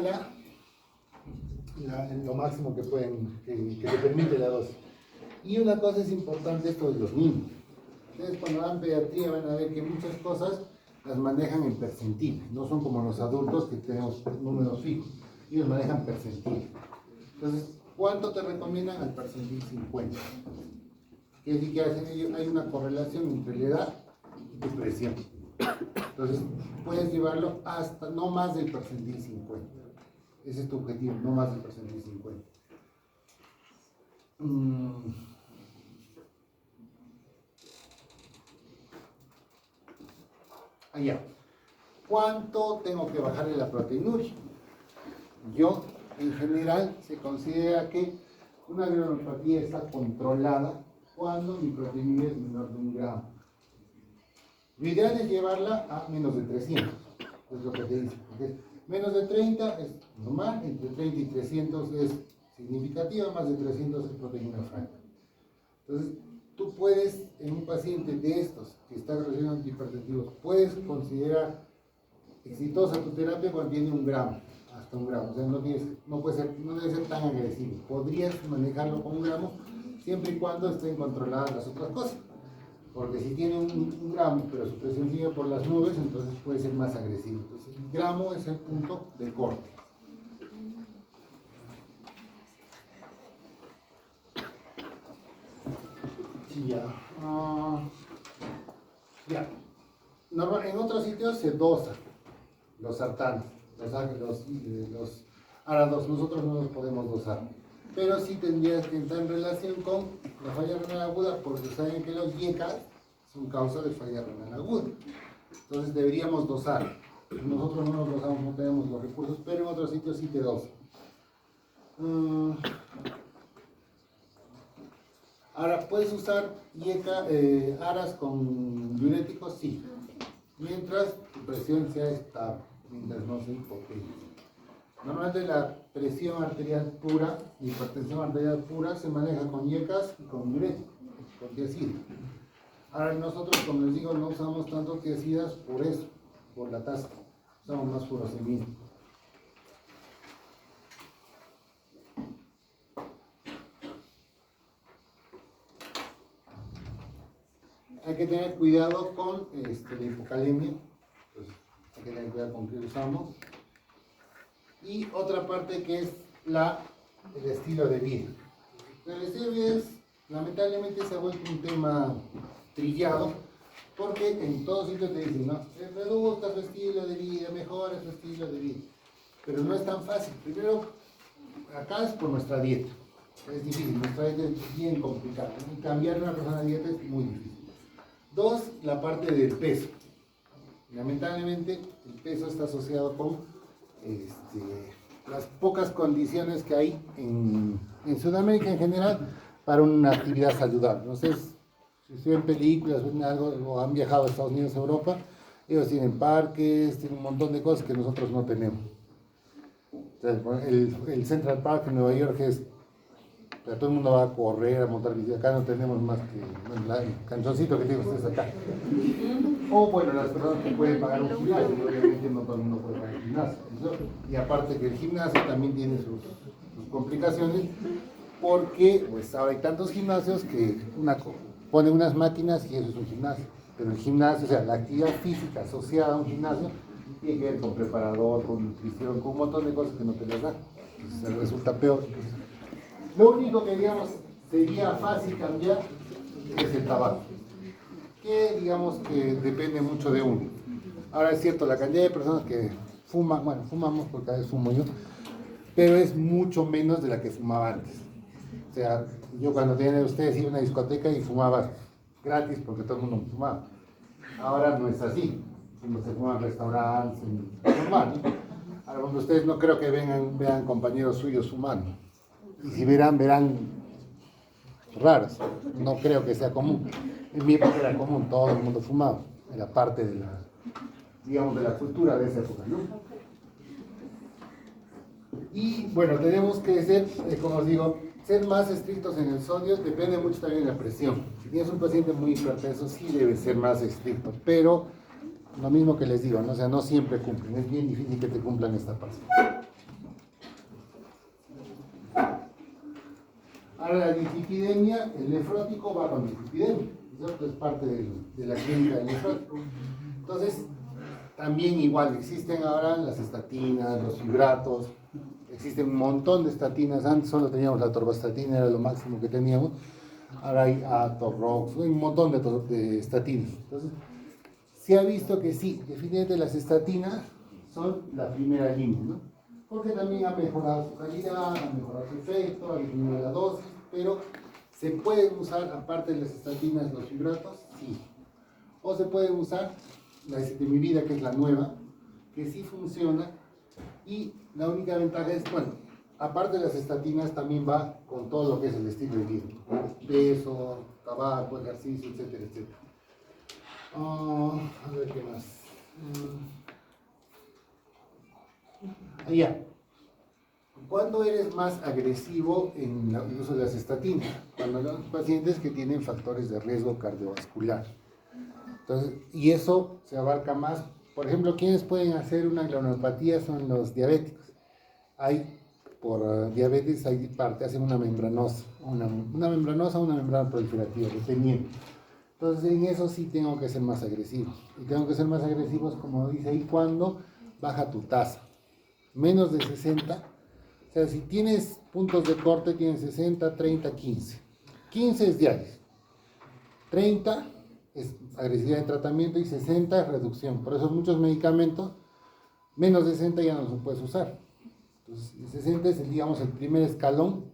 [SPEAKER 1] lo máximo que te permite la dosis. Y una cosa es importante, esto de los niños. Ustedes cuando dan pediatría van a ver que muchas cosas las manejan en percentil, no son como los adultos que tenemos números fijos, ellos manejan percentil. Entonces, ¿cuánto te recomiendan? Al percentil 50. Quiere decir que hacen ellos, hay una correlación entre la edad y tu presión. Entonces, puedes llevarlo hasta no más del percentil 50. Ese es tu objetivo, no más del percentil 50. Allá. ¿Cuánto tengo que bajarle la proteinuria? Yo, en general, se considera que una granulopatía está controlada cuando mi proteinuria es menor de 1 gramo. Lo ideal es llevarla a menos de 300, es lo que te dice. Menos de 30 es normal, entre 30 y 300 es significativa, más de 300 es proteína franca. Entonces, tú puedes, en un paciente de estos que está recibiendo antihipertensivos, puedes considerar exitosa tu terapia cuando tiene 1 gramo, hasta 1 gramo. O sea, no debe ser tan agresivo. Podrías manejarlo con 1 gramo siempre y cuando estén controladas las otras cosas. Porque si tiene 1 gramo, pero su presión sigue por las nubes, entonces puede ser más agresivo. Entonces, el gramo es el punto de corte. Ya. En otros sitios se dosa los sartanes, los árados, nosotros no los podemos dosar. Pero sí tendrías que entrar en relación con la falla renal aguda, porque saben que los IECAS son causa de falla renal aguda. Entonces deberíamos dosar. Nosotros no nos dosamos, no tenemos los recursos, pero en otros sitios sí te dosan. Ahora, ¿puedes usar ARAS con diuréticos? Sí. Mientras tu presión sea estable, mientras no se hipotense. Normalmente la presión arterial pura, la hipertensión arterial pura, se maneja con IECAS y con diuréticos, con tiacidas. Ahora nosotros, como les digo, no usamos tanto tiacidas por eso, por la tasa. Usamos más furosemida. Hay que tener cuidado con la hipocalemia, pues, hay que tener cuidado con qué usamos. Y otra parte que es el estilo de vida. El estilo de vida lamentablemente se ha vuelto un tema trillado, porque en todos sitios te dicen, no, reduzca tu estilo de vida, mejora tu estilo de vida. Pero no es tan fácil. Primero, acá es por nuestra dieta. Es difícil, nuestra dieta es bien complicada. Y cambiar una persona de dieta es muy difícil. 2, la parte del peso. Lamentablemente, el peso está asociado con las pocas condiciones que hay en Sudamérica en general para una actividad saludable. Entonces, si ven películas, ven algo, o han viajado a Estados Unidos, Europa, ellos tienen parques, tienen un montón de cosas que nosotros no tenemos. El Central Park en Nueva York es, o sea, todo el mundo va a correr, a montar bici. Acá no tenemos más que bueno, el canchoncito que tienen ustedes acá. O bueno, las personas que pueden pagar un gimnasio, obviamente no todo el mundo puede pagar un gimnasio, ¿no? Y aparte que el gimnasio también tiene sus complicaciones, porque pues ahora hay tantos gimnasios que ponen unas máquinas y eso es un gimnasio. Pero el gimnasio, o sea, la actividad física asociada a un gimnasio, tiene que ver con preparador, con nutrición, con un montón de cosas que no te las dan. Entonces resulta peor. Lo único que digamos sería fácil cambiar es el tabaco, que digamos que depende mucho de uno. Ahora es cierto, la cantidad de personas que fuman, bueno, fumamos porque a veces fumo yo, pero es mucho menos de la que fumaba antes. O sea, yo cuando tenía ustedes iba a una discoteca y fumaba gratis porque todo el mundo fumaba. Ahora no es así. Cuando se fuma en restaurantes, es normal, ¿no? Ahora cuando ustedes no creo que vean compañeros suyos fumando. Y si verán raros. No creo que sea común. En mi época era común, todo el mundo fumaba. Era parte de la, digamos, de la cultura de esa época, ¿no? Y bueno, tenemos que ser, como os digo, ser más estrictos en el sodio, depende mucho también de la presión. Si tienes un paciente muy hipertenso, sí debe ser más estricto, pero lo mismo que les digo, ¿no? O sea, no siempre cumplen, es bien difícil que te cumplan esta parte. Ahora la dislipidemia, el nefrótico va con dislipidemia, ¿cierto? Es parte de la clínica del nefrótico. Entonces, también igual, existen ahora las estatinas, los fibratos, existen un montón de estatinas. Antes solo teníamos la atorvastatina, era lo máximo que teníamos. Ahora hay Atorrox, hay un montón de estatinas. Entonces, se ha visto que sí, definitivamente las estatinas son la primera línea, ¿no? Porque también ha mejorado su calidad, ha mejorado su efecto, ha disminuido la dosis, pero ¿se pueden usar, aparte de las estatinas, los fibratos? Sí. O se pueden usar la ezetimibe, que es la nueva, que sí funciona, y la única ventaja es, bueno, aparte de las estatinas, también va con todo lo que es el estilo de vida, peso, tabaco, ejercicio, etcétera, etcétera. A ver qué más. Ya. ¿Cuándo eres más agresivo en el uso de las estatinas? Cuando los pacientes que tienen factores de riesgo cardiovascular. Entonces, y eso se abarca más. Por ejemplo, quienes pueden hacer una glomerulopatía son los diabéticos. Por diabetes hay parte, hacen una membranosa, una membranosa o una membrana proliferativa, dependiendo. Entonces, en eso sí tengo que ser más agresivo. Y tengo que ser más agresivos, como dice ahí, cuando baja tu tasa. Menos de 60. O sea, si tienes puntos de corte, tienes 60, 30, 15. 15 es diario. 30 es agresividad de tratamiento y 60 es reducción. Por eso muchos medicamentos, menos de 60 ya no los puedes usar. Entonces, 60 es, digamos, el primer escalón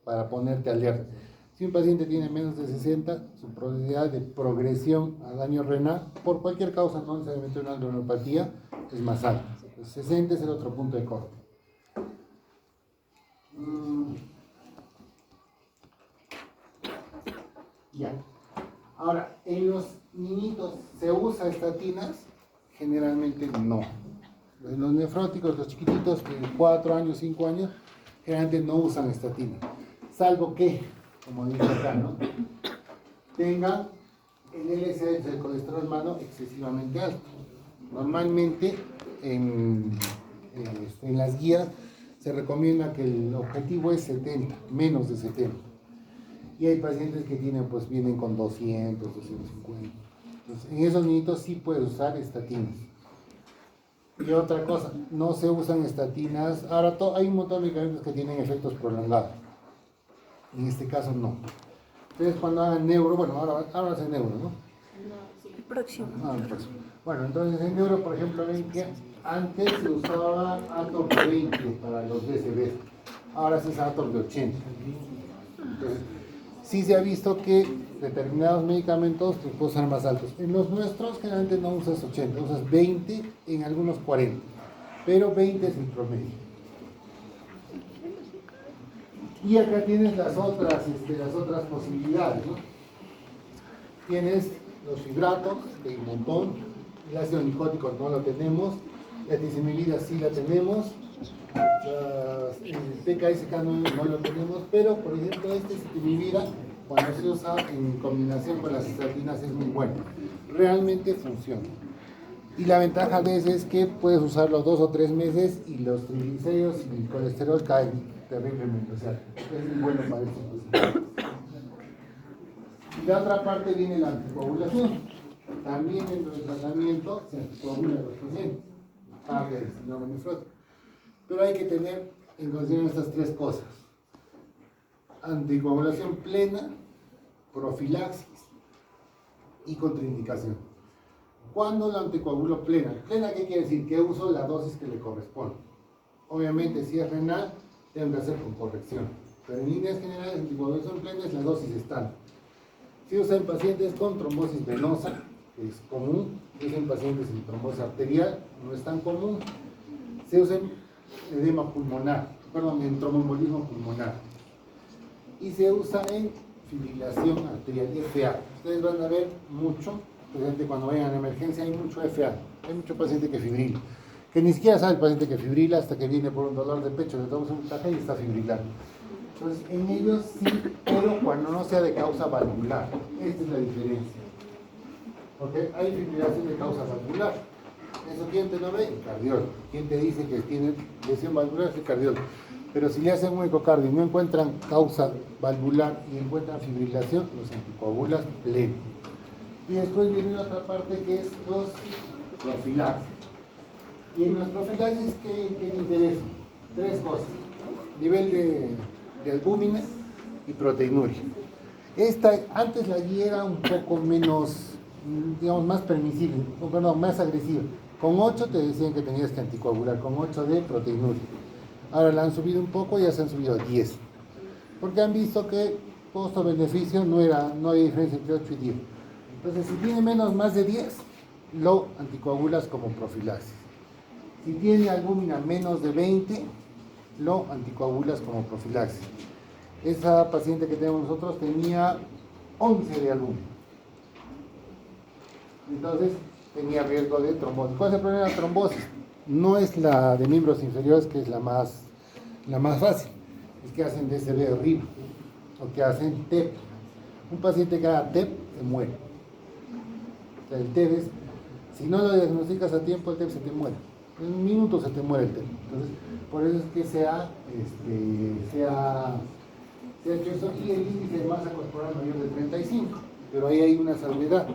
[SPEAKER 1] para ponerte alerta. Si un paciente tiene menos de 60, su probabilidad de progresión a daño renal, por cualquier causa, no necesariamente una glomerulopatía, es más alta. Entonces, 60 es el otro punto de corte. Ya. Ahora, en los niñitos, ¿se usa estatinas? Generalmente no. En los nefróticos, los chiquititos de 4 años, 5 años, generalmente no usan estatinas. Salvo que, como dice acá, ¿no?, tengan el LSH, el colesterol malo, excesivamente alto. Normalmente, en las guías, se recomienda que el objetivo es 70, menos de 70. Y hay pacientes que pues vienen con 200, 250. Entonces, en esos niñitos sí puedes usar estatinas. Y otra cosa, no se usan estatinas. Ahora hay un montón de medicamentos que tienen efectos prolongados. En este caso no. Entonces cuando hagan neuro, bueno, ahora hacen neuro, ¿no?
[SPEAKER 2] El próximo.
[SPEAKER 1] El próximo. Bueno, entonces en neuro, por ejemplo, ven que antes se usaba Ator de 20 para los DCBs. Ahora se usa Ator de 80. Entonces, sí se ha visto que determinados medicamentos los pueden usar más altos. En los nuestros generalmente no usas 80, usas 20, en algunos 40, pero 20 es el promedio. Y acá tienes las otras posibilidades, ¿no? Tienes los fibratos, que hay un montón, el ácido nicótico no lo tenemos, la tisaminida sí la tenemos, PKSK no lo tenemos, pero por ejemplo este Citimivida, cuando se usa en combinación con las estatinas es muy bueno. Realmente funciona. Y la ventaja de ese es que puedes usarlo 2 o 3 meses y los triglicéridos y el colesterol caen terriblemente. O sea, es muy bueno para esto. Y de otra parte viene la anticoagulación. También dentro del tratamiento se anticoagula a los pacientes, parte del síndrome nefrótico. Pero hay que tener en consideración estas 3 cosas: anticoagulación plena, profilaxis y contraindicación. ¿Cuándo la anticoagulo plena? ¿Plena qué quiere decir? Que uso la dosis que le corresponde. Obviamente, si es renal, tengo que hacer con corrección. Pero en líneas generales, la anticoagulación plena es la dosis estándar. Se usa en pacientes con trombosis venosa, que es común. Se usa en pacientes en trombosis arterial, no es tan común. Se usa en edema pulmonar, en tromboembolismo pulmonar. Y se usa en fibrilación arterial, FA. Ustedes van a ver mucho, cuando vayan a emergencia, hay mucho FA. Hay mucho paciente que fibrila. Que ni siquiera sabe el paciente que fibrila hasta que viene por un dolor de pecho, le damos un taje y está fibrilando. Entonces, en ellos sí, pero cuando no sea de causa valvular. Esta es la diferencia. ¿Okay? Hay fibrilación de causa valvular. ¿Eso quién te lo ve? El cardiólogo. ¿Quién te dice que tiene lesión valvular? Es el cardiólogo. Pero si le hacen un ecocardio y no encuentran causa valvular y encuentran fibrilación, los anticoagulas pleno. Y después viene otra parte que es los profilaxis. Y en los profilaxis, ¿qué me interesa? 3 cosas: nivel de albúmina y proteinuria. Antes la guía era un poco menos, digamos, más permisible, más agresiva. Con 8 te decían que tenías que anticoagular, con 8 de proteinuria. Ahora la han subido un poco y ya se han subido a 10. Porque han visto que costo-beneficio no hay diferencia entre 8 y 10. Entonces, si tiene más de 10, lo anticoagulas como profilaxis. Si tiene albúmina menos de 20, lo anticoagulas como profilaxis. Esa paciente que tenemos nosotros tenía 11 de albúmina. Entonces, tenía riesgo de trombosis. ¿Cuál es el problema de la trombosis? No es la de miembros inferiores, que es la más fácil. Es que hacen DCB arriba, o que hacen TEP. Un paciente que haga TEP se muere. O sea, el TEP es, si no lo diagnosticas a tiempo, el TEP se te muere. En un minuto se te muere el TEP. Entonces, por eso es que se ha hecho eso, y el índice de masa corporal mayor de 35. Pero ahí hay una salvedad.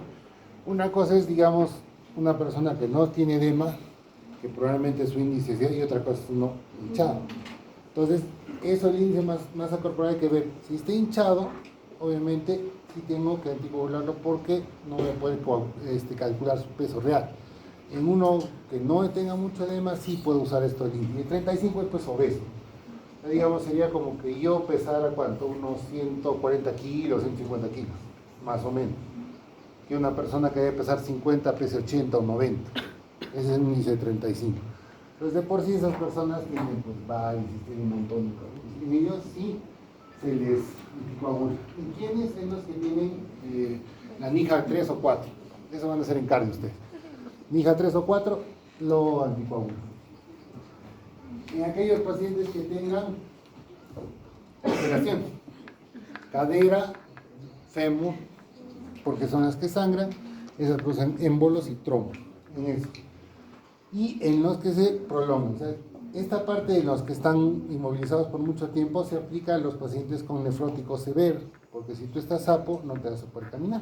[SPEAKER 1] Una cosa es, digamos, una persona que no tiene edema, que probablemente su índice sea, y otra cosa es uno hinchado. Entonces, eso, el índice de masa corporal, hay que ver. Si está hinchado, obviamente sí tengo que anticoagularlo, porque no voy a poder calcular su peso real. En uno que no tenga mucho edema, sí puedo usar esto el índice. Y 35 es pues obeso. Digamos, sería como que yo pesara, ¿cuánto? Unos 140 kilos, 150 kilos, más o menos. Que una persona que debe pesar 50 pese 80 o 90. Ese es un índice de 35. Entonces, de por sí esas personas tienen, pues, varices, tienen un montón de cosas. Y ellos sí se les anticoagula. ¿Y quiénes son los que tienen la NIHA 3 o 4? Eso van a hacer en cardio ustedes. NIHA 3 o 4, lo anticoagula. En aquellos pacientes que tengan operación, cadera, fémur, porque son las que sangran, esas producen émbolos y trombos. En eso. Y en los que se prolongan. O sea, esta parte de los que están inmovilizados por mucho tiempo se aplica a los pacientes con nefrótico severo, porque si tú estás sapo, no te vas a poder caminar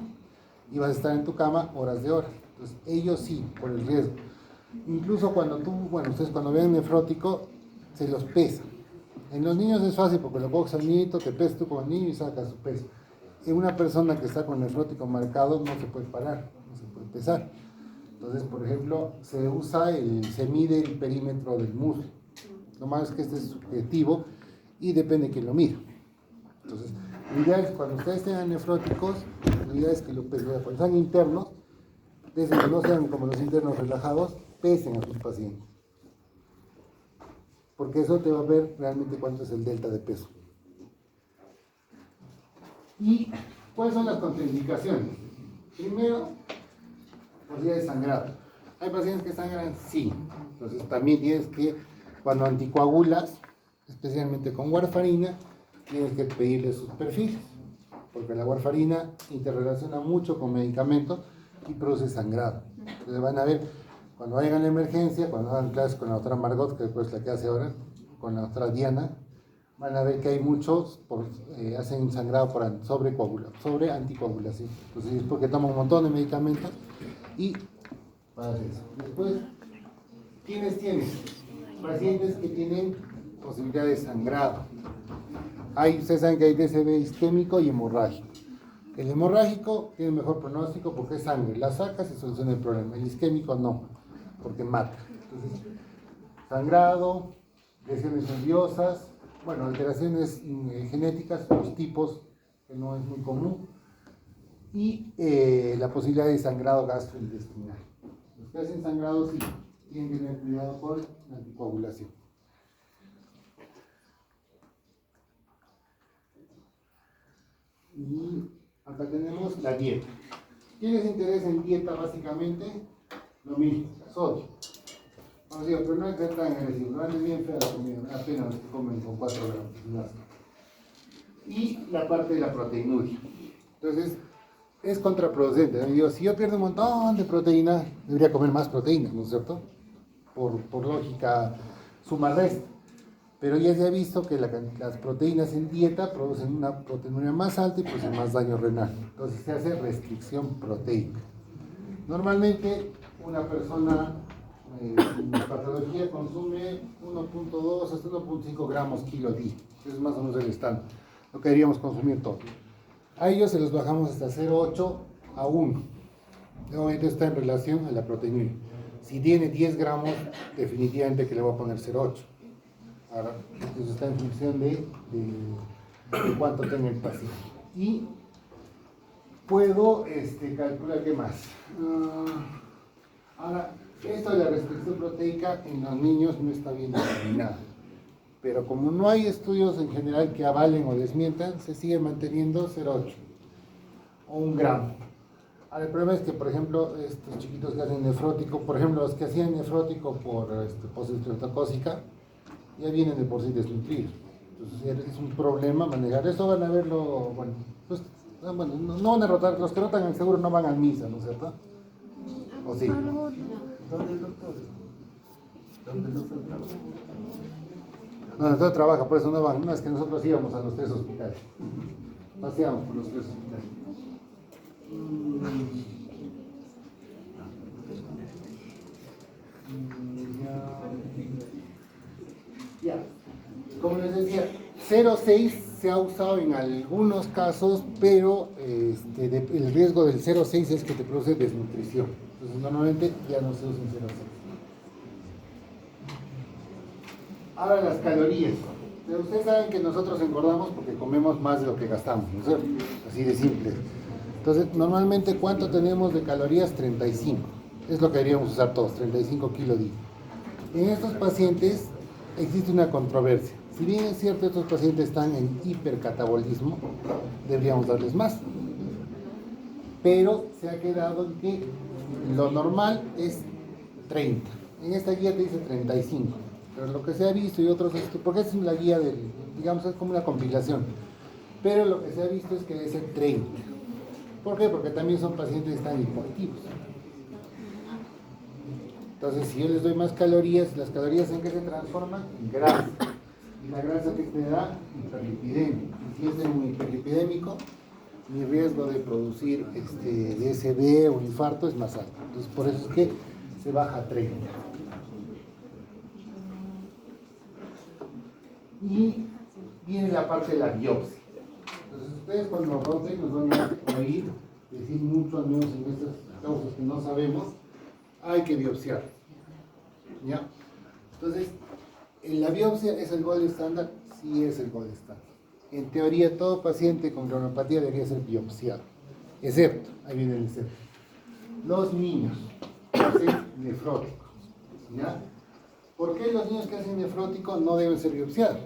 [SPEAKER 1] y vas a estar en tu cama horas de horas. Entonces, ellos sí, por el riesgo. Incluso cuando ustedes cuando ven nefrótico, se los pesa. En los niños es fácil porque lo coges al niñito, te pesas tú con el niño y sacas su peso. En una persona que está con nefrótico marcado no se puede parar, no se puede pesar. Entonces, por ejemplo, se mide el perímetro del muslo. Lo malo es que este es subjetivo y depende de quién lo mire. Entonces, lo ideal es cuando ustedes tengan nefróticos, lo ideal es que lo pesen. Cuando sean internos, desde que no sean como los internos relajados, pesen a sus pacientes. Porque eso te va a ver realmente cuánto es el delta de peso. ¿Y cuáles son las contraindicaciones? Primero, posibilidad de sangrado. ¿Hay pacientes que sangran? Sí. Entonces también tienes que Cuando anticoagulas, especialmente con warfarina, tienes que pedirle sus perfiles, porque la warfarina interrelaciona mucho con medicamentos y produce sangrado. Entonces van a ver, cuando vayan a la emergencia, cuando hagan clases con la doctora Margot, que después es la que hace ahora, con la doctora Diana, van a ver que hay muchos, hacen sangrado por sobre anticoagulación. Entonces es porque toman un montón de medicamentos y pasa eso. Después, ¿quiénes tienen? Pacientes que tienen posibilidad de sangrado. Ustedes saben que hay DCB isquémico y hemorrágico. El hemorrágico tiene mejor pronóstico porque es sangre, la sacas y soluciona el problema. El isquémico no, porque mata. Entonces, sangrado, lesiones nerviosas, bueno, alteraciones genéticas, los tipos, que no es muy común, y la posibilidad de sangrado gastrointestinal. Los que hacen sangrado sí, tienen que tener cuidado con la anticoagulación. Y acá tenemos la dieta. ¿Qué les interesa en dieta básicamente? Lo mismo, sodio. Vamos a decir, pero no es que sea tan agresivo, no es bien fea la comida, apenas comen con 4 gramos. Y la parte de la proteinuria. Entonces, es contraproducente. Digo, si yo pierdo un montón de proteína, debería comer más proteína, ¿no es cierto? Por lógica, suma-resta. Pero ya se ha visto que las proteínas en dieta producen una proteinuria más alta y producen más daño renal. Entonces se hace restricción proteica. Normalmente una persona sin patología consume 1.2 hasta 1.5 gramos kilo día. Eso es más o menos el estándar, lo que deberíamos consumir todos. A ellos se los bajamos hasta 0.8 a 1. Obviamente está en relación a la proteína. Si tiene 10 gramos, definitivamente que le voy a poner 0.8. Ahora, eso está en función de cuánto tenga el paciente. Y puedo calcular qué más. Ahora, esto de la restricción proteica en los niños no está bien determinado. Pero como no hay estudios en general que avalen o desmientan, se sigue manteniendo 0.8 o 1 gramo. Ahora, el problema es que, por ejemplo, estos chiquitos que hacen nefrótico, por ejemplo, los que hacían nefrótico por postestreptocócica, ya vienen de por sí desnutridos. Entonces es un problema manejar eso. Van a verlo, bueno, pues, no van a rotar, los que rotan seguro no van a misa, ¿no es cierto? ¿O sí? ¿Dónde el doctor? ¿Dónde el doctor trabaja? No, el doctor trabaja, por eso no van. No, es que nosotros íbamos a los 3 hospitales. Paseamos por los 3 hospitales. Ya, como les decía, 0.6 se ha usado en algunos casos, pero el riesgo del 0.6 es que te produce desnutrición. Entonces normalmente ya no se usa en 0.6. Ahora las calorías. Ustedes saben que nosotros engordamos porque comemos más de lo que gastamos, ¿no es cierto? Así de simple. Entonces normalmente ¿cuánto tenemos de calorías? 35. Es lo que deberíamos usar todos, 35 kilos día. En estos pacientes existe una controversia. Si bien es cierto, estos pacientes están en hipercatabolismo, deberíamos darles más. Pero se ha quedado en que lo normal es 30. En esta guía te dice 35. Pero lo que se ha visto y otros, porque es la guía digamos, es como una compilación. Pero lo que se ha visto es que debe ser 30. ¿Por qué? Porque también son pacientes que están hipoactivos. Entonces, si yo les doy más calorías, ¿las calorías en qué se transforman? En grasa. Y la grasa que te da, hiperlipidemia. Y si es un hiperlipidémico, mi riesgo de producir DSB o infarto es más alto. Entonces, por eso es que se baja a 30. Y viene la parte de la biopsia. Entonces, ustedes cuando nos roten nos van a oír decir mucho, al menos en estas causas que no sabemos, hay que biopsiar. ¿Ya? Entonces, ¿la biopsia es el gold estándar? Sí es el gold estándar. En teoría, todo paciente con glomerulopatía debería ser biopsiado. Excepto, ahí viene el excepto, los niños que hacen nefrótico. ¿Ya? ¿Por qué los niños que hacen nefrótico no deben ser biopsiados?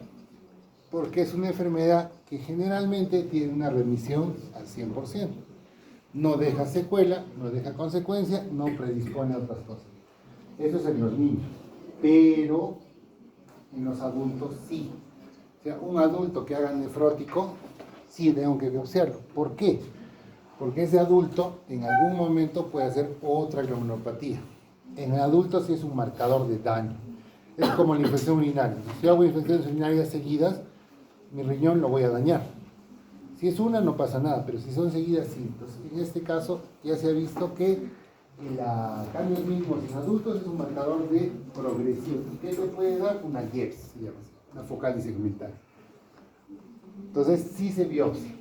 [SPEAKER 1] Porque es una enfermedad que generalmente tiene una remisión al 100%. No deja secuela, no deja consecuencia, no predispone a otras cosas. Eso es en los niños. Pero En los adultos sí. O sea, un adulto que haga nefrótico, sí tengo que biopsiarlo. ¿Por qué? Porque ese adulto en algún momento puede hacer otra glomerulopatía. En el adulto sí es un marcador de daño. Es como la infección urinaria. Si hago infecciones urinarias seguidas, mi riñón lo voy a dañar. Si es una no pasa nada, pero si son seguidas sí. Entonces, en este caso ya se ha visto que cambios mínimos en adultos es un marcador de progresión. ¿Y qué le puede dar? Una GEPS, se llama así, una focal segmental. Entonces sí se biopsia.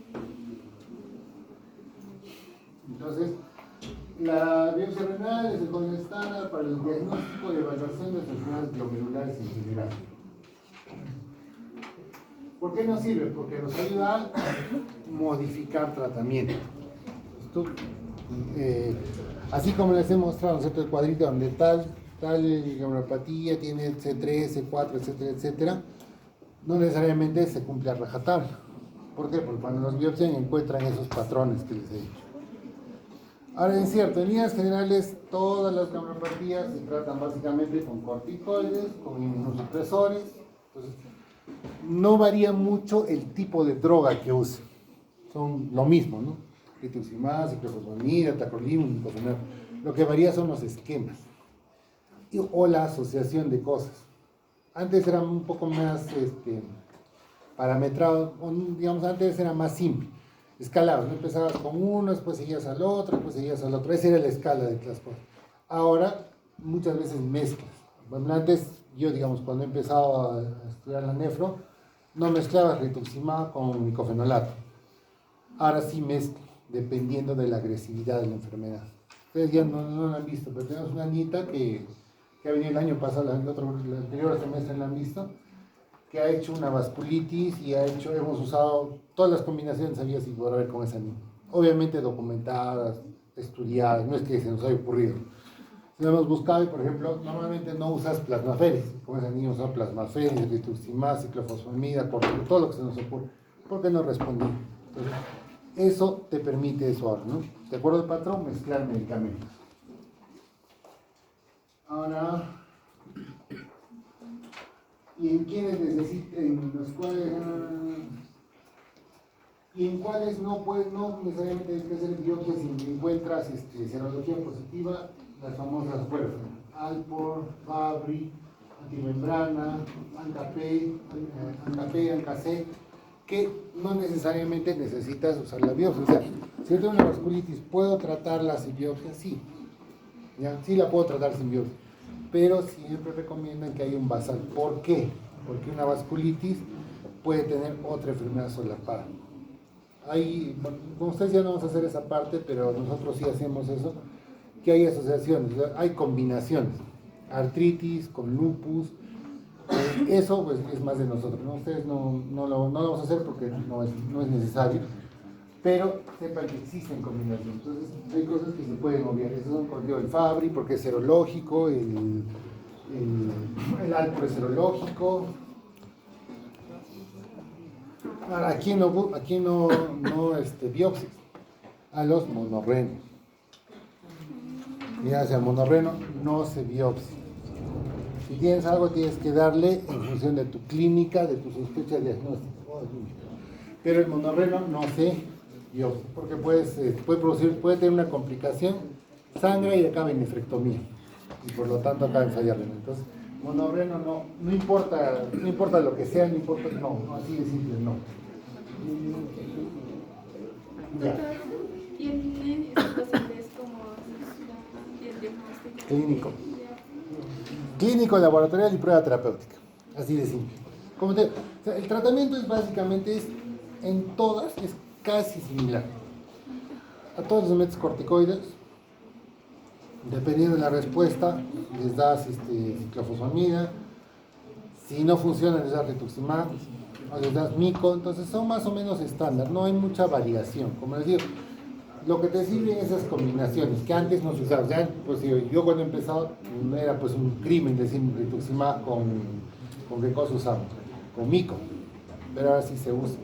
[SPEAKER 1] Entonces, la biopsia renal es el código estándar para el diagnóstico y evaluación de enfermedades glomerulares en general. ¿Por qué nos sirve? Porque nos ayuda a modificar tratamiento. Así como les he mostrado, ¿cierto? El cuadrito donde tal glomerulopatía tiene C3, C4, etcétera, etcétera, no necesariamente se cumple a rajatabla. ¿Por qué? Porque cuando los biopsian encuentran esos patrones que les he dicho. Ahora, es cierto, en líneas generales, todas las glomerulopatías se tratan básicamente con corticoides, con inmunosupresores. Entonces, no varía mucho el tipo de droga que use. Son lo mismo, ¿no? Rituximab, ciclofosfamida, tacrolimus, nicotinamida. Lo que varía son los esquemas o la asociación de cosas. Antes era un poco más parametrado, digamos, antes era más simple. Escalabas, ¿no? Empezabas con uno, después seguías al otro, después seguías al otro. Esa era la escala de las cosas. Ahora, muchas veces mezclas. Bueno, antes, yo, digamos, cuando he empezado a estudiar la nefro, no mezclaba rituximab con micofenolato. Ahora sí mezclo, dependiendo de la agresividad de la enfermedad. Ustedes ya no la han visto, pero tenemos una niñita que ha venido el año pasado, el anterior semestre la han visto, que ha hecho una vasculitis y hemos usado todas las combinaciones habidas y por haber con esa niña. Obviamente documentadas, estudiadas, no es que se nos haya ocurrido. Si lo hemos buscado y, por ejemplo, normalmente no usas plasmaferis, con esa niña usaba plasmaferis, rituximab, ciclofosfamida, todo lo que se nos ocurre, porque no respondí. Entonces, eso te permite eso ahora, ¿no? De acuerdo al patrón, mezclar medicamentos. Ahora, y en quienes necesiten, los cuales, y en cuáles no necesariamente tienes que hacer biopsia si encuentras serología positiva, las famosas pruebas, Alpor, Fabry, antimembrana, ANCA-P, ANCA-C, que no necesariamente necesitas usar la biopsia. O sea, si yo tengo una vasculitis, ¿puedo tratarla sin biopsia? Sí. ¿Ya? Sí la puedo tratar sin biopsia. Pero siempre recomiendan que haya un basal. ¿Por qué? Porque una vasculitis puede tener otra enfermedad solapada. Con ustedes ya no vamos a hacer esa parte, pero nosotros sí hacemos eso, que hay asociaciones, hay combinaciones, artritis con lupus, eso pues es más de nosotros, ¿no? Ustedes no lo vamos a hacer porque no es necesario, pero sepan que existen combinaciones. Entonces hay cosas que se pueden obviar. Eso son, por ejemplo, el Fabry porque es serológico, el Alpro es serológico. Ahora, ¿a quién no biopsias? A los monorrenos. Mira, hacia el monorreno no se biopsia. Si tienes algo, tienes que darle en función de tu clínica, de tu sospecha diagnóstica. Pero el monorreno no se biopsia, porque puede tener una complicación, sangra y acaba en nefrectomía. Y por lo tanto acaba en falla renal. Entonces, monorreno no importa lo que sea, no importa, no, así de simple, no.
[SPEAKER 2] Ya. ¿Tienen estos pacientes como el diagnóstico?
[SPEAKER 1] Clínico, laboratorial y prueba terapéutica. Así de simple. Como el tratamiento es básicamente, en todas, es casi similar. A todos les metes corticoides. Dependiendo de la respuesta, les das ciclofosfamida. Si no funciona, les das rituximab o les das mico. Entonces son más o menos estándar, no hay mucha variación. Como les digo, lo que te sirven esas combinaciones que antes no se usaban. Ya, pues, yo cuando he empezado era pues un crimen decir rituximab con qué cosa usamos, con mico, pero ahora sí se usa.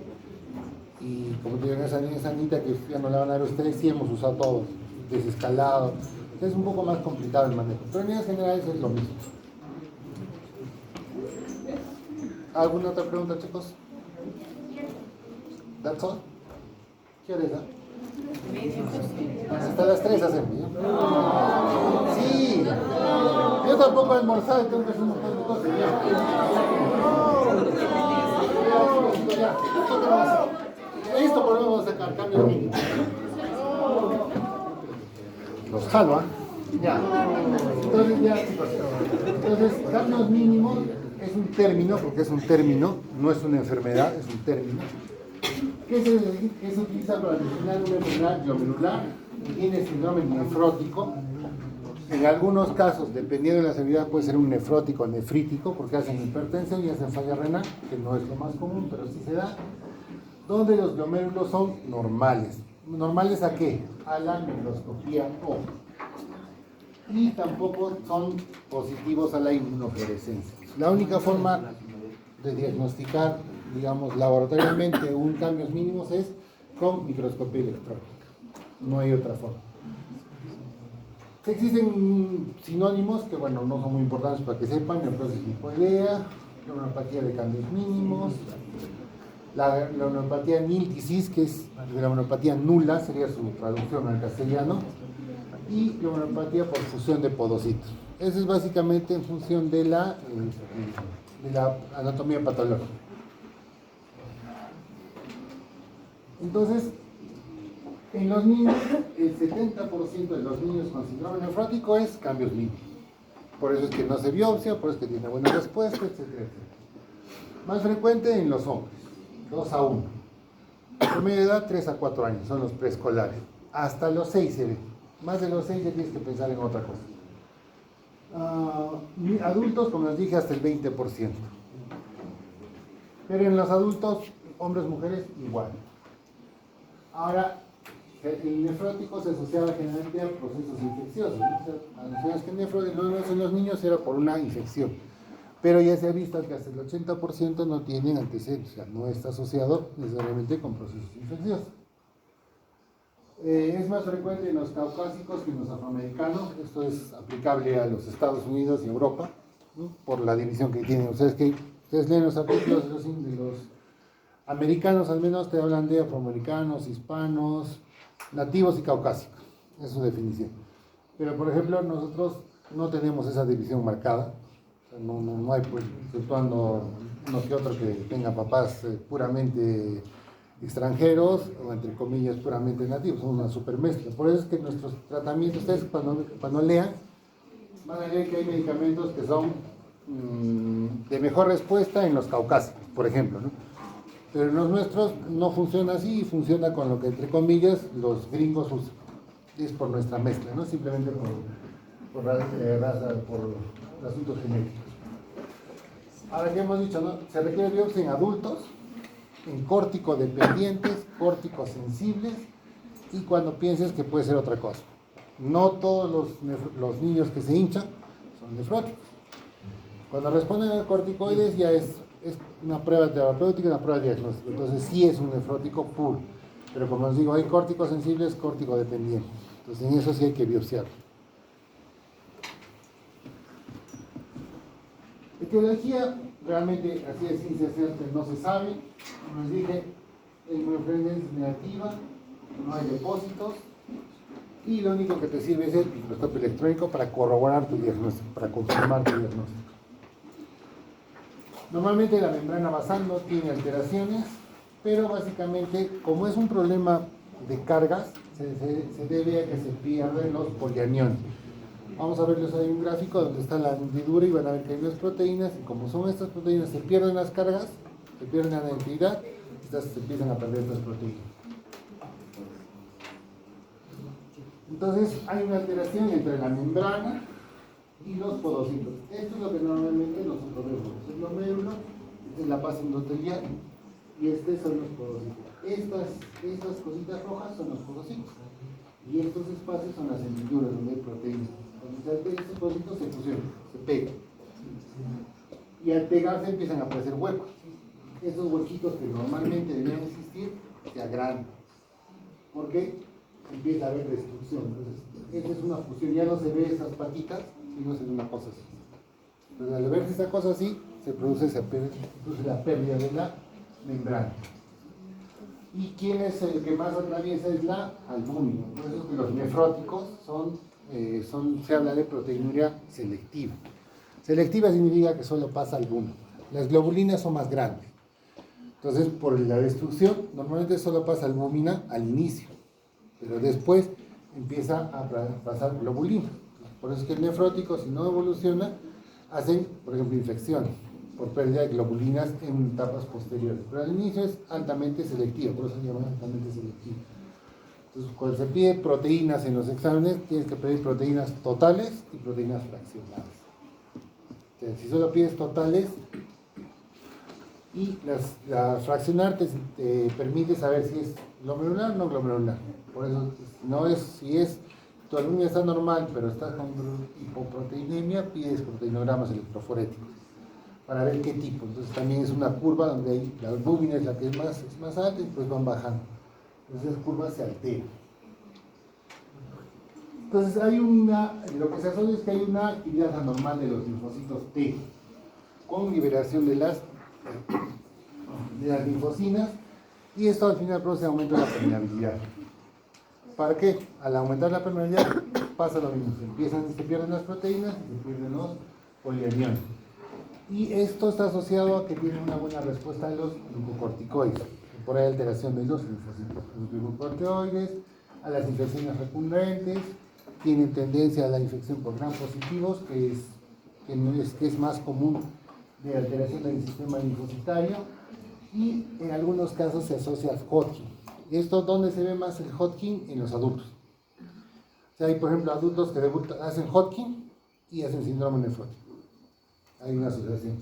[SPEAKER 1] Y como te digo, esa niña que ya no la van a ver ustedes, sí hemos usado todos, desescalado. Es un poco más complicado el manejo, pero en líneas generales es lo mismo. ¿Alguna otra pregunta, chicos? ¿That's all? ¿Qué hora es? Hasta las 3 hacemos, ¿no? Sí. Yo tampoco he almorzado, tengo que hacer un montón de cosas. Ya. Esto podemos sacar, cambio mínimo. Los jalo, ¿ah? Ya. Entonces, ya, chicos. Entonces, cambios mínimos es un término, porque es un término, no es una enfermedad, es un término. ¿Qué se utiliza para definir una enfermedad glomerular que tiene síndrome nefrótico? En algunos casos, dependiendo de la severidad, puede ser un nefrótico o nefrítico, porque hacen hipertensión y hacen falla renal, que no es lo más común, pero sí se da, donde los glomérulos son normales. ¿Normales a qué? A la microscopía O. Y tampoco son positivos a la inmunofluorescencia. La única forma de diagnosticar, digamos, laboratorialmente un cambios mínimos es con microscopía electrónica. No hay otra forma. Existen sinónimos que, bueno, no son muy importantes para que sepan: neurosis lipoidea, neuropatía de cambios mínimos, la neuropatía nil disease, que es la neuropatía nula, sería su traducción al castellano, y neuropatía por fusión de podocitos. Eso es básicamente en función de la anatomía patológica. Entonces, en los niños, el 70% de los niños con síndrome nefrótico es cambios mínimos. Por eso es que no se biopsia, por eso es que tiene buena respuesta, etcétera, etcétera. Más frecuente en los hombres, 2 a 1. Promedio de edad, 3 a 4 años, son los preescolares. Hasta los 6 se ve. Más de los 6 ya tienes que pensar en otra cosa. Adultos, como les dije, hasta el 20%. Pero en los adultos, hombres, mujeres, igual. Ahora, el nefrótico se asociaba generalmente a procesos infecciosos, ¿no? O sea, anunciamos que el nefrótico en los niños era por una infección. Pero ya se ha visto que hasta el 80% no tienen antecedentes, o sea, no está asociado necesariamente con procesos infecciosos. Es más frecuente en los caucásicos que en los afroamericanos. Esto es aplicable a los Estados Unidos y Europa, ¿no? Por la división que tienen. Ustedes leen los artículos de los americanos, al menos te hablan de afroamericanos, hispanos, nativos y caucásicos. Esa es su definición. Pero, por ejemplo, nosotros no tenemos esa división marcada. O sea, no hay, pues, exceptuando uno que otro que tenga papás puramente extranjeros o, entre comillas, puramente nativos. Son una super mezcla. Por eso es que nuestros tratamientos, ustedes cuando lean, van a ver que hay medicamentos que son de mejor respuesta en los caucásicos, por ejemplo, ¿no? Pero en los nuestros no funciona así, y funciona con lo que, entre comillas, los gringos usan. Es por nuestra mezcla, no simplemente por raza, por asuntos genéticos. Ahora, ¿qué hemos dicho, no? Se requiere biopsia en adultos, en córtico-dependientes, córtico-sensibles, y cuando pienses que puede ser otra cosa. No todos los niños que se hinchan son nefróticos. Cuando responden a corticoides ya es una prueba terapéutica, una prueba diagnóstica. Entonces sí es un nefrótico puro. Pero como les digo, hay córticos sensibles, córtico dependientes. Entonces en eso sí hay que biopsiarlo. Etiología, realmente así de ciencia cierta no se sabe. Como les dije, la inmunofluorescencia es negativa, no hay depósitos. Y lo único que te sirve es el microscopio electrónico para corroborar tu diagnóstico, para confirmar tu diagnóstico. Normalmente la membrana basal no tiene alteraciones, pero básicamente, como es un problema de cargas, se debe a que se pierden los polianiones. Vamos a verles ahí un gráfico donde está la hendidura y van a ver que hay unas proteínas, y como son estas proteínas, se pierden las cargas, se pierden la identidad, se empiezan a perder estas proteínas. Entonces hay una alteración entre la membrana y los podocitos. Esto es lo que normalmente nosotros vemos. El glomérulo es la base endotelial y estos son los podocitos. Estas cositas rojas son los podocitos y estos espacios son las hendiduras donde hay proteínas. Entonces estos podocitos se fusionan, se pegan y al pegarse empiezan a aparecer huecos. Esos huequitos que normalmente deberían existir se agrandan. ¿Por qué? Empieza a haber destrucción. Entonces, esta es una fusión, ya no se ve esas patitas, sino se ve una cosa así. Entonces, al verse esa cosa así, se produce la pérdida de la membrana. ¿Y quién es el que más atraviesa? Es la albúmina. Por eso es que los nefróticos se habla de proteinuria selectiva. Selectiva significa que solo pasa albúmina. Las globulinas son más grandes. Entonces, por la destrucción, normalmente solo pasa albúmina al inicio, pero después empieza a pasar globulina. Por eso es que el nefrótico, si no evoluciona, hacen, por ejemplo, infecciones por pérdida de globulinas en etapas posteriores. Pero al inicio es altamente selectivo, por eso se llama altamente selectivo. Entonces, cuando se pide proteínas en los exámenes, tienes que pedir proteínas totales y proteínas fraccionadas. Entonces, si solo pides totales, y la fraccionar te permite saber si es glomerular o no glomerular. Por eso, si tu albúmina está normal, pero estás con hipoproteinemia, pides proteinogramas electroforéticos para ver qué tipo. Entonces también es una curva donde la albúmina es la que es más alta y pues van bajando. Entonces esa curva se altera. Entonces lo que se asocia es que hay una actividad anormal de los linfocitos T con liberación de las linfocinas, y esto al final produce aumento de la permeabilidad. ¿Para qué? Al aumentar la permeabilidad pasa lo mismo, se pierden las proteínas y se pierden los poliamiones. Y esto está asociado a que tienen una buena respuesta de los glucocorticoides, por ahí alteración de los linfocitos. Los glucocorticoides, a las infecciones recurrentes, tienen tendencia a la infección por gram positivos, que es más común de alteración del sistema linfocitario, y en algunos casos se asocia al Hodgkin. ¿Y esto dónde se ve más el Hodgkin? En los adultos. O sea, hay por ejemplo adultos que hacen Hodgkin y hacen síndrome nefrótico. Hay una asociación.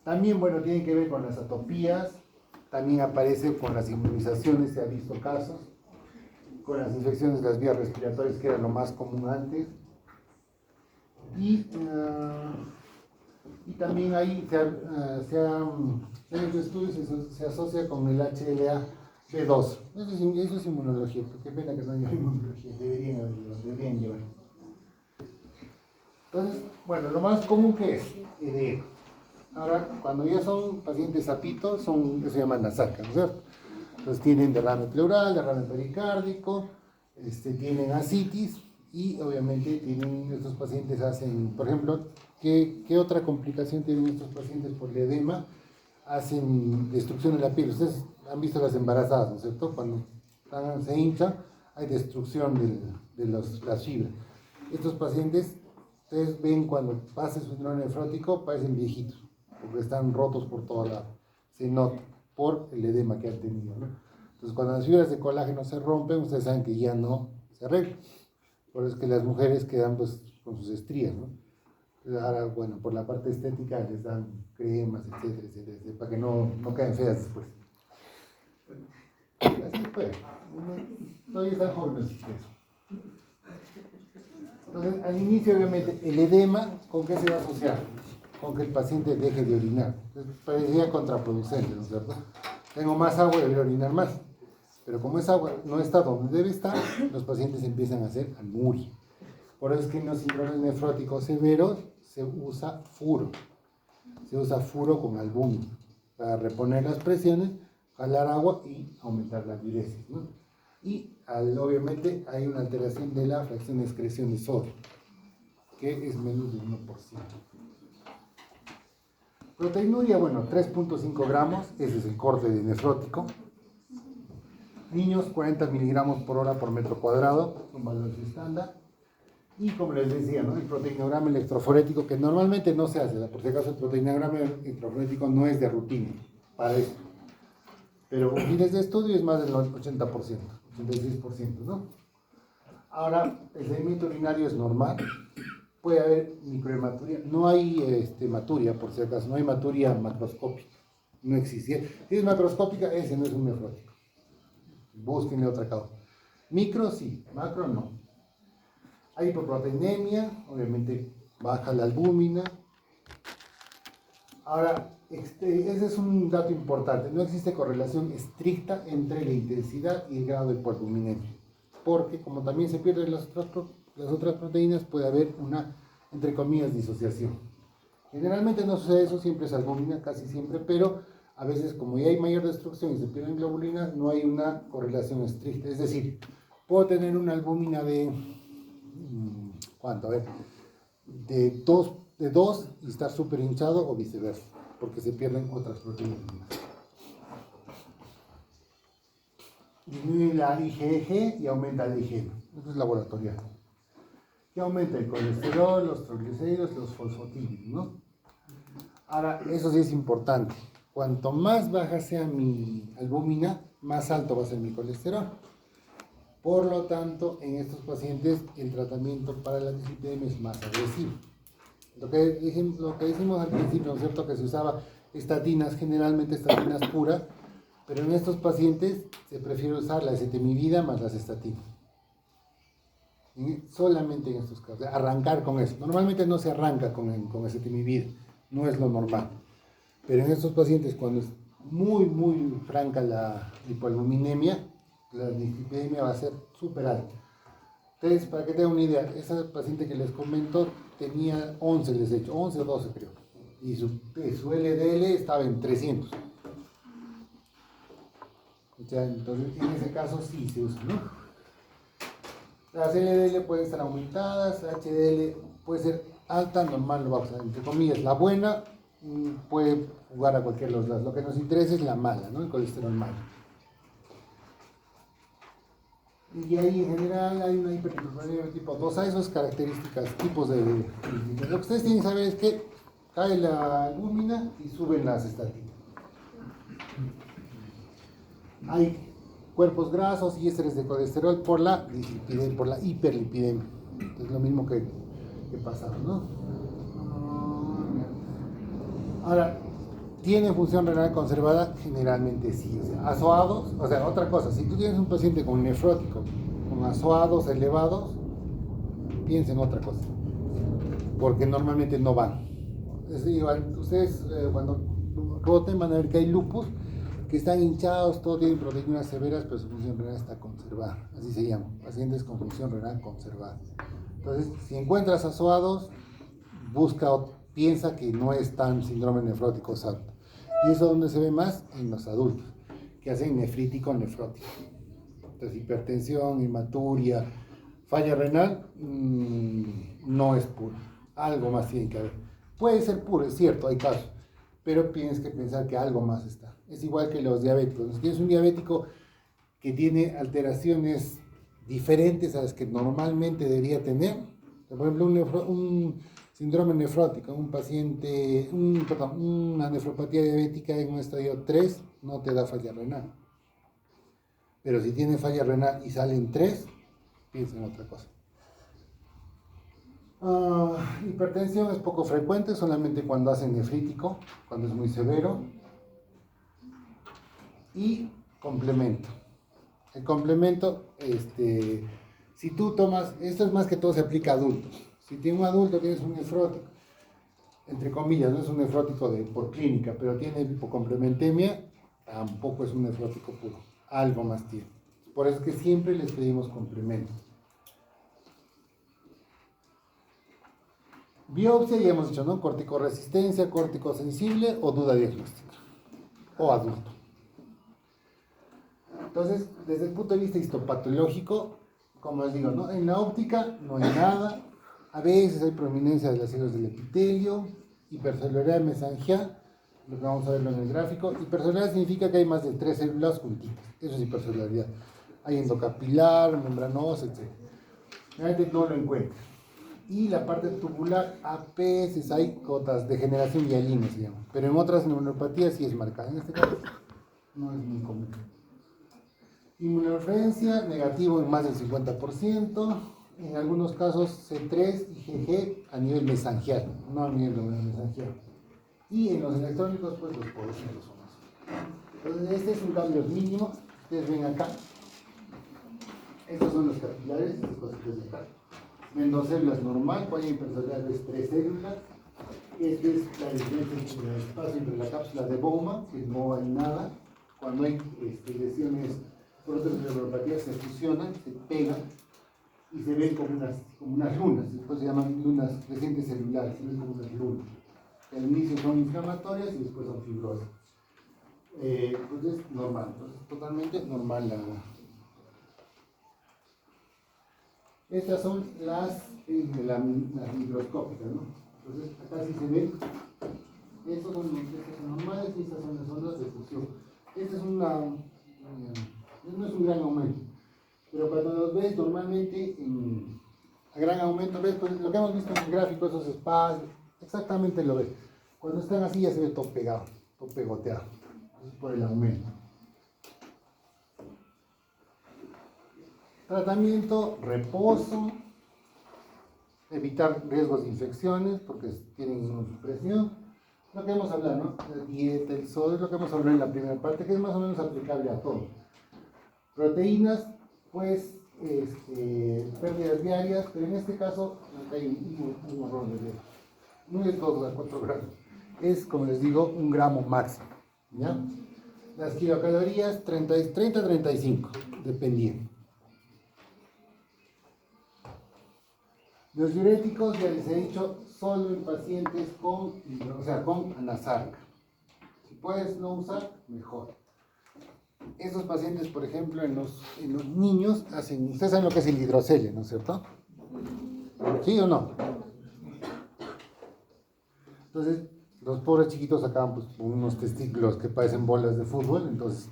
[SPEAKER 1] También, bueno, tiene que ver con las atopías, también aparece con las inmunizaciones, se ha visto casos, con las infecciones de las vías respiratorias, que era lo más común antes. Y también ahí en los estudios se asocia con el HLA-B2. Eso es inmunología, qué pena que no haya inmunología, deberían llevar. Entonces, bueno, lo más común que es edema. Ahora, cuando ya son pacientes sapitos, eso se llama NASACA, ¿no es cierto? Entonces tienen derrame pleural, derrame pericárdico, tienen ascitis, y obviamente estos pacientes hacen, por ejemplo, ¿qué otra complicación tienen estos pacientes por el edema? Hacen destrucción de la piel. Ustedes han visto las embarazadas, ¿no es cierto? Cuando se hincha, hay destrucción de las fibras. Estos pacientes, ustedes ven cuando pasa su síndrome nefrótico, parecen viejitos, porque están rotos por todo lado. Se nota por el edema que han tenido, ¿no? Entonces, cuando las fibras de colágeno se rompen, ustedes saben que ya no se arreglan. Por eso es que las mujeres quedan pues con sus estrías, ¿no? Ahora, bueno, por la parte estética les dan cremas, etcétera, etcétera, para que no queden feas después. Así fue. Todavía están jóvenes ustedes. Entonces, al inicio, obviamente, el edema, ¿con qué se va a asociar? Con que el paciente deje de orinar. Entonces, parecía contraproducente, ¿no es cierto? Tengo más agua y debería orinar más. Pero como esa agua no está donde debe estar, los pacientes empiezan a hacer anuria. Por eso es que en los síndromes nefróticos severos se usa furo. Se usa furo con albúmina para reponer las presiones, jalar agua y aumentar la diuresis, ¿no? Y obviamente hay una alteración de la fracción de excreción de sodio, que es menos de 1%. Proteinuria, bueno, 3.5 gramos, ese es el corte de nefrótico. Niños, 40 miligramos por hora por metro cuadrado, son valores estándar. Y como les decía, ¿no? El proteinograma electroforético, que normalmente no se hace, por si acaso el proteinograma electroforético no es de rutina para esto. Pero con fines de estudio es más del 80%, 86%, ¿no? Ahora, el sedimento urinario es normal, puede haber microhematuria, no hay hematuria, por si acaso, no hay hematuria macroscópica, no existe. Si es macroscópica, ese no es un nefrótico. Búsquenle otra causa. Micro sí, macro no. Hay hipoproteinemia, obviamente baja la albúmina. Ahora, ese es un dato importante. No existe correlación estricta entre la intensidad y el grado de hipoalbuminemia. Porque como también se pierden las otras proteínas, puede haber una entre comillas, disociación. Generalmente no sucede eso, siempre es albúmina, casi siempre, pero a veces como ya hay mayor destrucción y se pierden globulinas, no hay una correlación estricta. Es decir, puedo tener una albúmina de, ¿cuánto? A ver, de 2 y estar súper hinchado o viceversa, porque se pierden otras proteínas. Disminuye la IgG y aumenta el IgM. Esto es laboratorial. Que aumenta el colesterol, los triglicéridos, los fosfolípidos, ¿no? Ahora, eso sí es importante. Cuanto más baja sea mi albúmina, más alto va a ser mi colesterol. Por lo tanto, en estos pacientes, el tratamiento para la dislipidemia es más agresivo. Lo que decimos al principio, ¿no es cierto? Que se usaba estatinas, generalmente estatinas puras, pero en estos pacientes se prefiere usar la ezetimibe más las estatinas. Solamente en estos casos, arrancar con eso. Normalmente no se arranca con ezetimibe, no es lo normal. Pero en estos pacientes, cuando es muy, muy franca la hipoalbuminemia, la dislipidemia va a ser súper alta. Entonces, para que tengan una idea, esa paciente que les comento tenía 11, les he hecho, 11 o 12 creo. Y su LDL estaba en 300. O sea, entonces, en ese caso sí se usa, ¿no? Las LDL pueden estar aumentadas, la HDL puede ser alta, normal, lo vamos a, entre comillas, la buena puede jugar a cualquier de los lados. Lo que nos interesa es la mala, ¿no? El colesterol malo. Y ahí en general hay una hipertrofia tipo 2A, esas características, tipos de... Lo que ustedes tienen que saber es que cae la albúmina y suben las estatinas. Hay cuerpos grasos y ésteres de colesterol por la hiperlipidemia. Es lo mismo que pasaba, ¿no? Ahora, ¿tiene función renal conservada? Generalmente sí. O sea, azoados, o sea, otra cosa, si tú tienes un paciente con nefrótico, con azoados elevados, piensa en otra cosa, porque normalmente no van. Es igual, ustedes cuando roten van a ver que hay lupus, que están hinchados, todos tienen proteínas severas, pero su función renal está conservada, así se llama, pacientes con función renal conservada. Entonces, si encuentras azoados, piensa que no es tan síndrome nefrótico santo. Y eso donde se ve más en los adultos, que hacen nefrítico nefrótico. Entonces, hipertensión, hematuria, falla renal, no es puro. Algo más tiene que haber. Puede ser puro, es cierto, hay casos, pero tienes que pensar que algo más está. Es igual que los diabéticos. Si tienes un diabético que tiene alteraciones diferentes a las que normalmente debería tener, por ejemplo, un síndrome nefrótico, un paciente, una nefropatía diabética en un estadio 3 no te da falla renal. Pero si tiene falla renal y salen 3, piensa en otra cosa. Hipertensión es poco frecuente, solamente cuando hace nefrítico, cuando es muy severo. Y complemento. El complemento, si tú tomas, esto es más que todo se aplica a adultos. Si tiene un adulto, tienes un nefrótico, entre comillas, no es un nefrótico por clínica, pero tiene hipocomplementemia, tampoco es un nefrótico puro, algo más tiene. Por eso es que siempre les pedimos complemento. Biopsia, ya hemos dicho, ¿no? Corticoresistencia, corticosensible o duda diagnóstica, o adulto. Entonces, desde el punto de vista histopatológico, como les digo, ¿no? En la óptica no hay nada. A veces hay prominencia de las células del epitelio, hipercelularidad mesangial, lo que vamos a verlo en el gráfico. Hipercelularidad significa que hay más de 3 células juntitas. Eso es hipercelularidad. Hay endocapilar, membranosa, etc. Realmente no lo encuentran. Y la parte tubular, a veces hay cotas de generación hialina, se llama. Pero en otras neuropatías sí es marcada. En este caso no es muy común. Inmunodeficiencia, negativo en más del 50%. En algunos casos C3 y GG a nivel mesangial, no a nivel mesangial. Y en los electrónicos, pues los porocitos son más. Entonces, este es un cambio mínimo. Ustedes ven acá. Estos son los capilares, estas cositas de acá. Ven 2 células normal, cuando hay hipercelularidad es 3 células. Esta es la diferencia entre el espacio entre la cápsula de Bowman, que no hay nada. Cuando hay lesiones por otras neuropatías se fusionan, se pegan y se ven como unas como unas lunas, después se llaman lunas crecientes celulares, se ven como unas lunas. Al inicio son inflamatorias y después son fibrosas. Pues es normal, entonces totalmente normal Estas son las microscópicas, ¿no? Entonces acá sí se ven, estas son normales y estas son las ondas de fusión. Esta es no es un gran aumento, pero cuando los ves normalmente a gran aumento, ves pues, lo que hemos visto en el gráfico, esos espacios, exactamente lo ves. Cuando están así ya se ve todo pegado, todo pegoteado, es por el aumento. Tratamiento, reposo, evitar riesgos de infecciones porque tienen inmunosupresión. Lo que hemos hablado, ¿no? La dieta, el sol, es lo que hemos hablado en la primera parte, que es más o menos aplicable a todo. Proteínas, pues, pérdidas diarias, pero en este caso acá hay un error de dedo. No es 2 a 4 gramos, es, como les digo, 1 gramo máximo, ¿ya? Las kilocalorías, 30 a 35, dependiendo. Los diuréticos, ya les he dicho, solo en pacientes con anasarca. Si puedes no usar, mejor. Estos pacientes, por ejemplo, en los niños, ustedes saben lo que es el hidrocele, ¿no es cierto? ¿Sí o no? Entonces, los pobres chiquitos acaban pues, con unos testículos que parecen bolas de fútbol, entonces,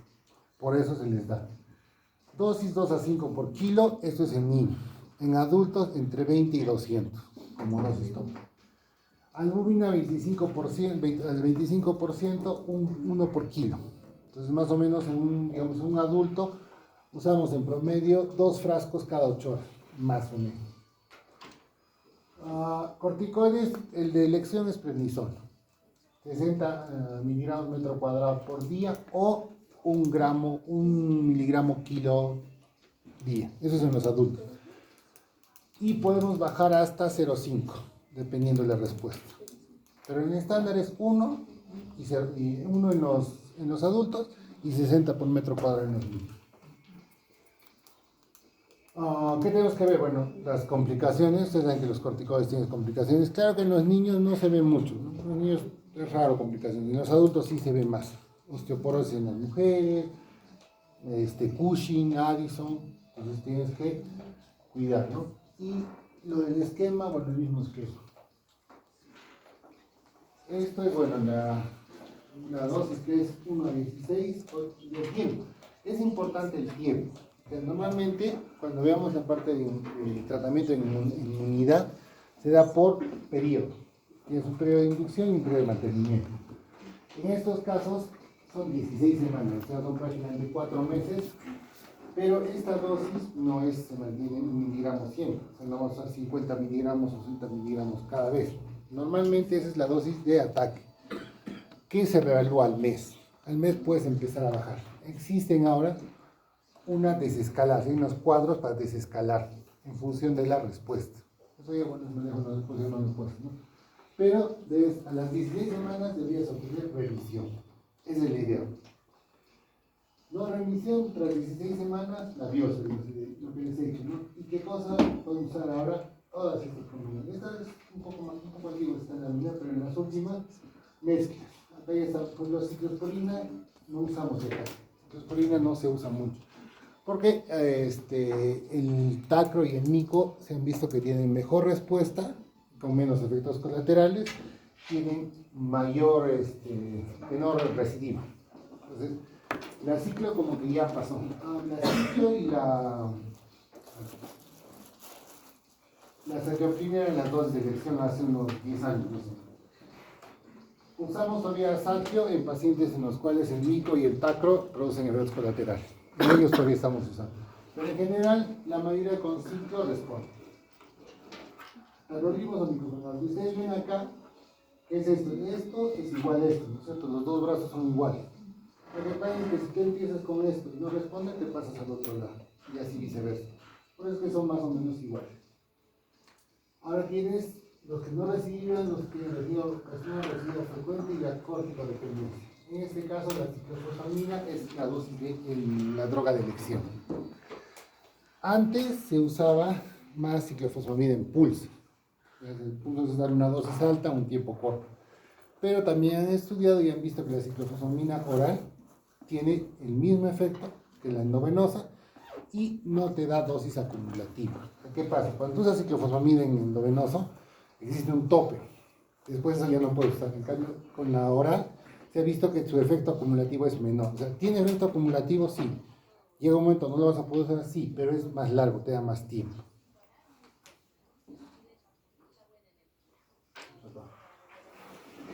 [SPEAKER 1] por eso se les da. Dosis 2 a 5 por kilo, esto es en niños. En adultos, entre 20 y 200, como dosis tope. Albúmina, 25%, al 25%, 1 por kilo. Entonces, más o menos, en un adulto, usamos en promedio 2 frascos cada 8 horas, más o menos. Corticoides, el de elección es prednisona, 60 miligramos metro cuadrado por día o 1 miligramo kilo día. Eso es en los adultos. Y podemos bajar hasta 0,5, dependiendo de la respuesta. Pero en el estándar es 1 en los adultos y 60 por metro cuadrado en los niños. ¿Qué tenemos que ver? Bueno, las complicaciones. Ustedes saben que los corticoides tienen complicaciones. Claro que en los niños no se ven mucho, ¿no? En los niños es raro complicaciones. En los adultos sí se ven más. Osteoporosis en las mujeres, Cushing, Addison. Entonces tienes que cuidar, ¿no? Y lo del esquema, bueno, el mismo esquema. Esto es, bueno, la dosis que es 1 a 16 del tiempo. Es importante el tiempo. Normalmente, cuando veamos la parte de tratamiento en inmunidad, se da por periodo. Tienes un periodo de inducción y un periodo de mantenimiento. En estos casos son 16 semanas, o sea, son prácticamente 4 meses, pero esta dosis no se mantiene en miligramos siempre, o sea, no vamos a usar 50 miligramos o 60 miligramos cada vez. Normalmente esa es la dosis de ataque, que se reevalúa al mes. Al mes puedes empezar a bajar. Existen ahora una desescalada, hay unos cuadros para desescalar en función de la respuesta. Eso ya, bueno, después de respuesta, ¿no? Pero a las 16 semanas deberías obtener remisión. Esa es la idea. No remisión, tras 16 semanas, la biopsia, lo que les he dicho, ¿no? ¿Y qué cosa pueden usar ahora? Todas estas combinaciones. Esta es un poco antigua, está en la mina, pero en las últimas, mezclas. Acá ya está, pues la ciclosporina no usamos acá. La ciclosporina no se usa mucho. Porque el tacro y el mico se han visto que tienen mejor respuesta, con menos efectos colaterales, tienen menor recidiva. Entonces, la ciclo como que ya pasó. La ciclo y la cicloprina eran las dos de elección hace unos 10 años. No sé. Usamos todavía salpio en pacientes en los cuales el mico y el tacro producen efectos colaterales. En ellos todavía estamos usando. Pero en general, la mayoría con ciclo responde. Algoritmos o microfonales. Ustedes ven acá, ¿qué es esto? Esto es igual a esto, ¿no es cierto? Los dos brazos son iguales. Lo que pasa es que si tú empiezas con esto y no responde, te pasas al otro lado. Y así viceversa. Por eso es que son más o menos iguales. Ahora tienes los que no recibieron, los que reciben frecuente y la corticodependencia. En este caso, la ciclofosfamina es la dosis de la droga de elección. Antes se usaba más ciclofosfamida en pulso. Entonces dar una dosis alta a un tiempo corto. Pero también han estudiado y han visto que la ciclofosfamina oral tiene el mismo efecto que la endovenosa y no te da dosis acumulativa. ¿Qué pasa? Cuando tú usas ciclofosfamida en endovenoso, existe un tope. Después eso ya no puedes usar. En cambio, con la oral se ha visto que su efecto acumulativo es menor. O sea, ¿tiene efecto acumulativo? Sí. Llega un momento, no lo vas a poder usar, sí, pero es más largo, te da más tiempo.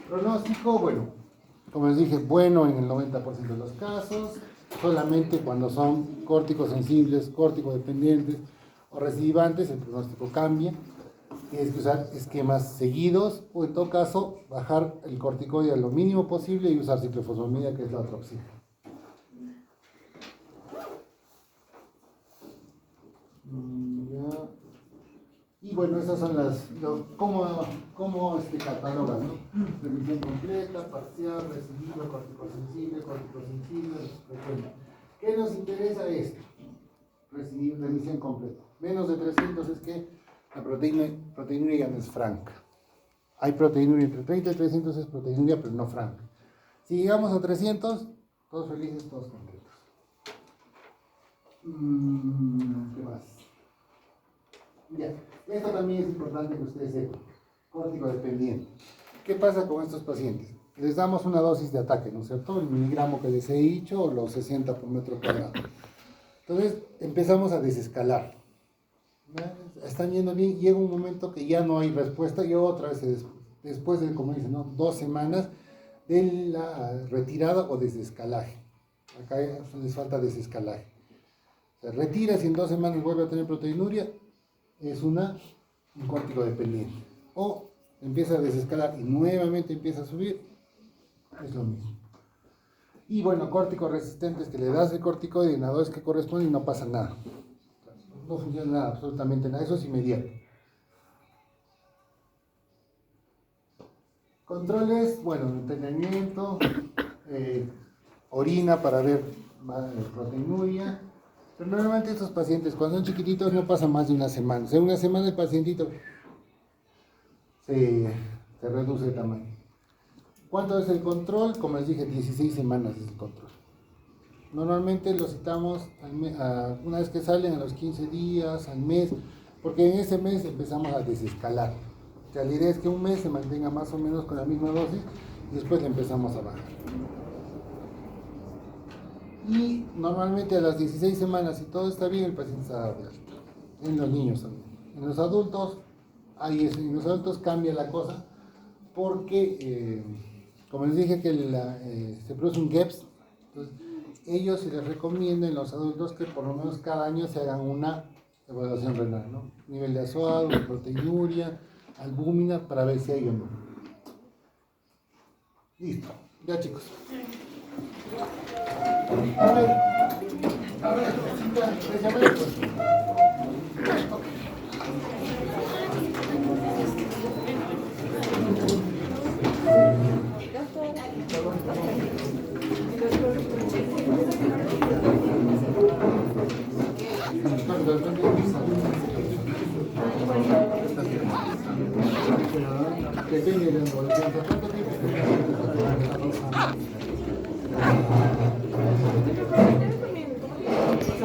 [SPEAKER 1] Pronóstico, bueno, como les dije, bueno en el 90% de los casos, solamente cuando son córticos sensibles, córticos dependientes o recidivantes, el pronóstico cambia. Tienes que usar esquemas seguidos o en todo caso bajar el corticoide a lo mínimo posible y usar ciclofosfamida, que es la otra opción. Y bueno, esas son cómo catalogan, ¿no? Remisión completa, parcial, recidiva, corticosensible, frecuente. ¿Qué nos interesa esto? Remisión completa. Menos de 300 es que la proteinuria ya no es franca. Hay proteinuria entre 30 y 300 es proteinuria, pero no franca. Si llegamos a 300, todos felices, todos contentos. ¿Qué más? Ya, esto también es importante que ustedes sepan. Córtico dependiente. ¿Qué pasa con estos pacientes? Les damos una dosis de ataque, ¿no es cierto? El miligramo que les he dicho o los 60 por metro cuadrado. Entonces empezamos a desescalar. Están yendo bien, llega un momento que ya no hay respuesta y otra vez después de, como dicen, ¿no? 2 semanas de la retirada o desescalaje. Acá les falta desescalaje. Se retira, si en 2 semanas vuelve a tener proteinuria, es un córtico dependiente. O empieza a desescalar y nuevamente empieza a subir, es lo mismo. Y bueno, córticos resistentes que le das el corticoide en la dosis que corresponde y no pasa nada. No funciona nada, absolutamente nada, eso es inmediato. Controles, bueno, entrenamiento, orina para ver proteinuria. Pero normalmente estos pacientes, cuando son chiquititos, no pasan más de una semana. O sea, una semana el pacientito se reduce el tamaño. ¿Cuánto es el control? Como les dije, 16 semanas es el control. Normalmente lo citamos una vez que salen, a los 15 días, al mes, porque en ese mes empezamos a desescalar. O sea, la idea es que un mes se mantenga más o menos con la misma dosis y después le empezamos a bajar. Y normalmente a las 16 semanas, si todo está bien, el paciente está de alta. En los niños también. En los adultos, en los adultos cambia la cosa porque, como les dije, que se produce un GEPS, entonces ellos se les recomienda en los adultos que por lo menos cada año se hagan una evaluación renal, ¿no? Nivel de azoado, proteinuria, albúmina, para ver si hay o no. Listo, ya chicos. A ver, depende de la evaluación.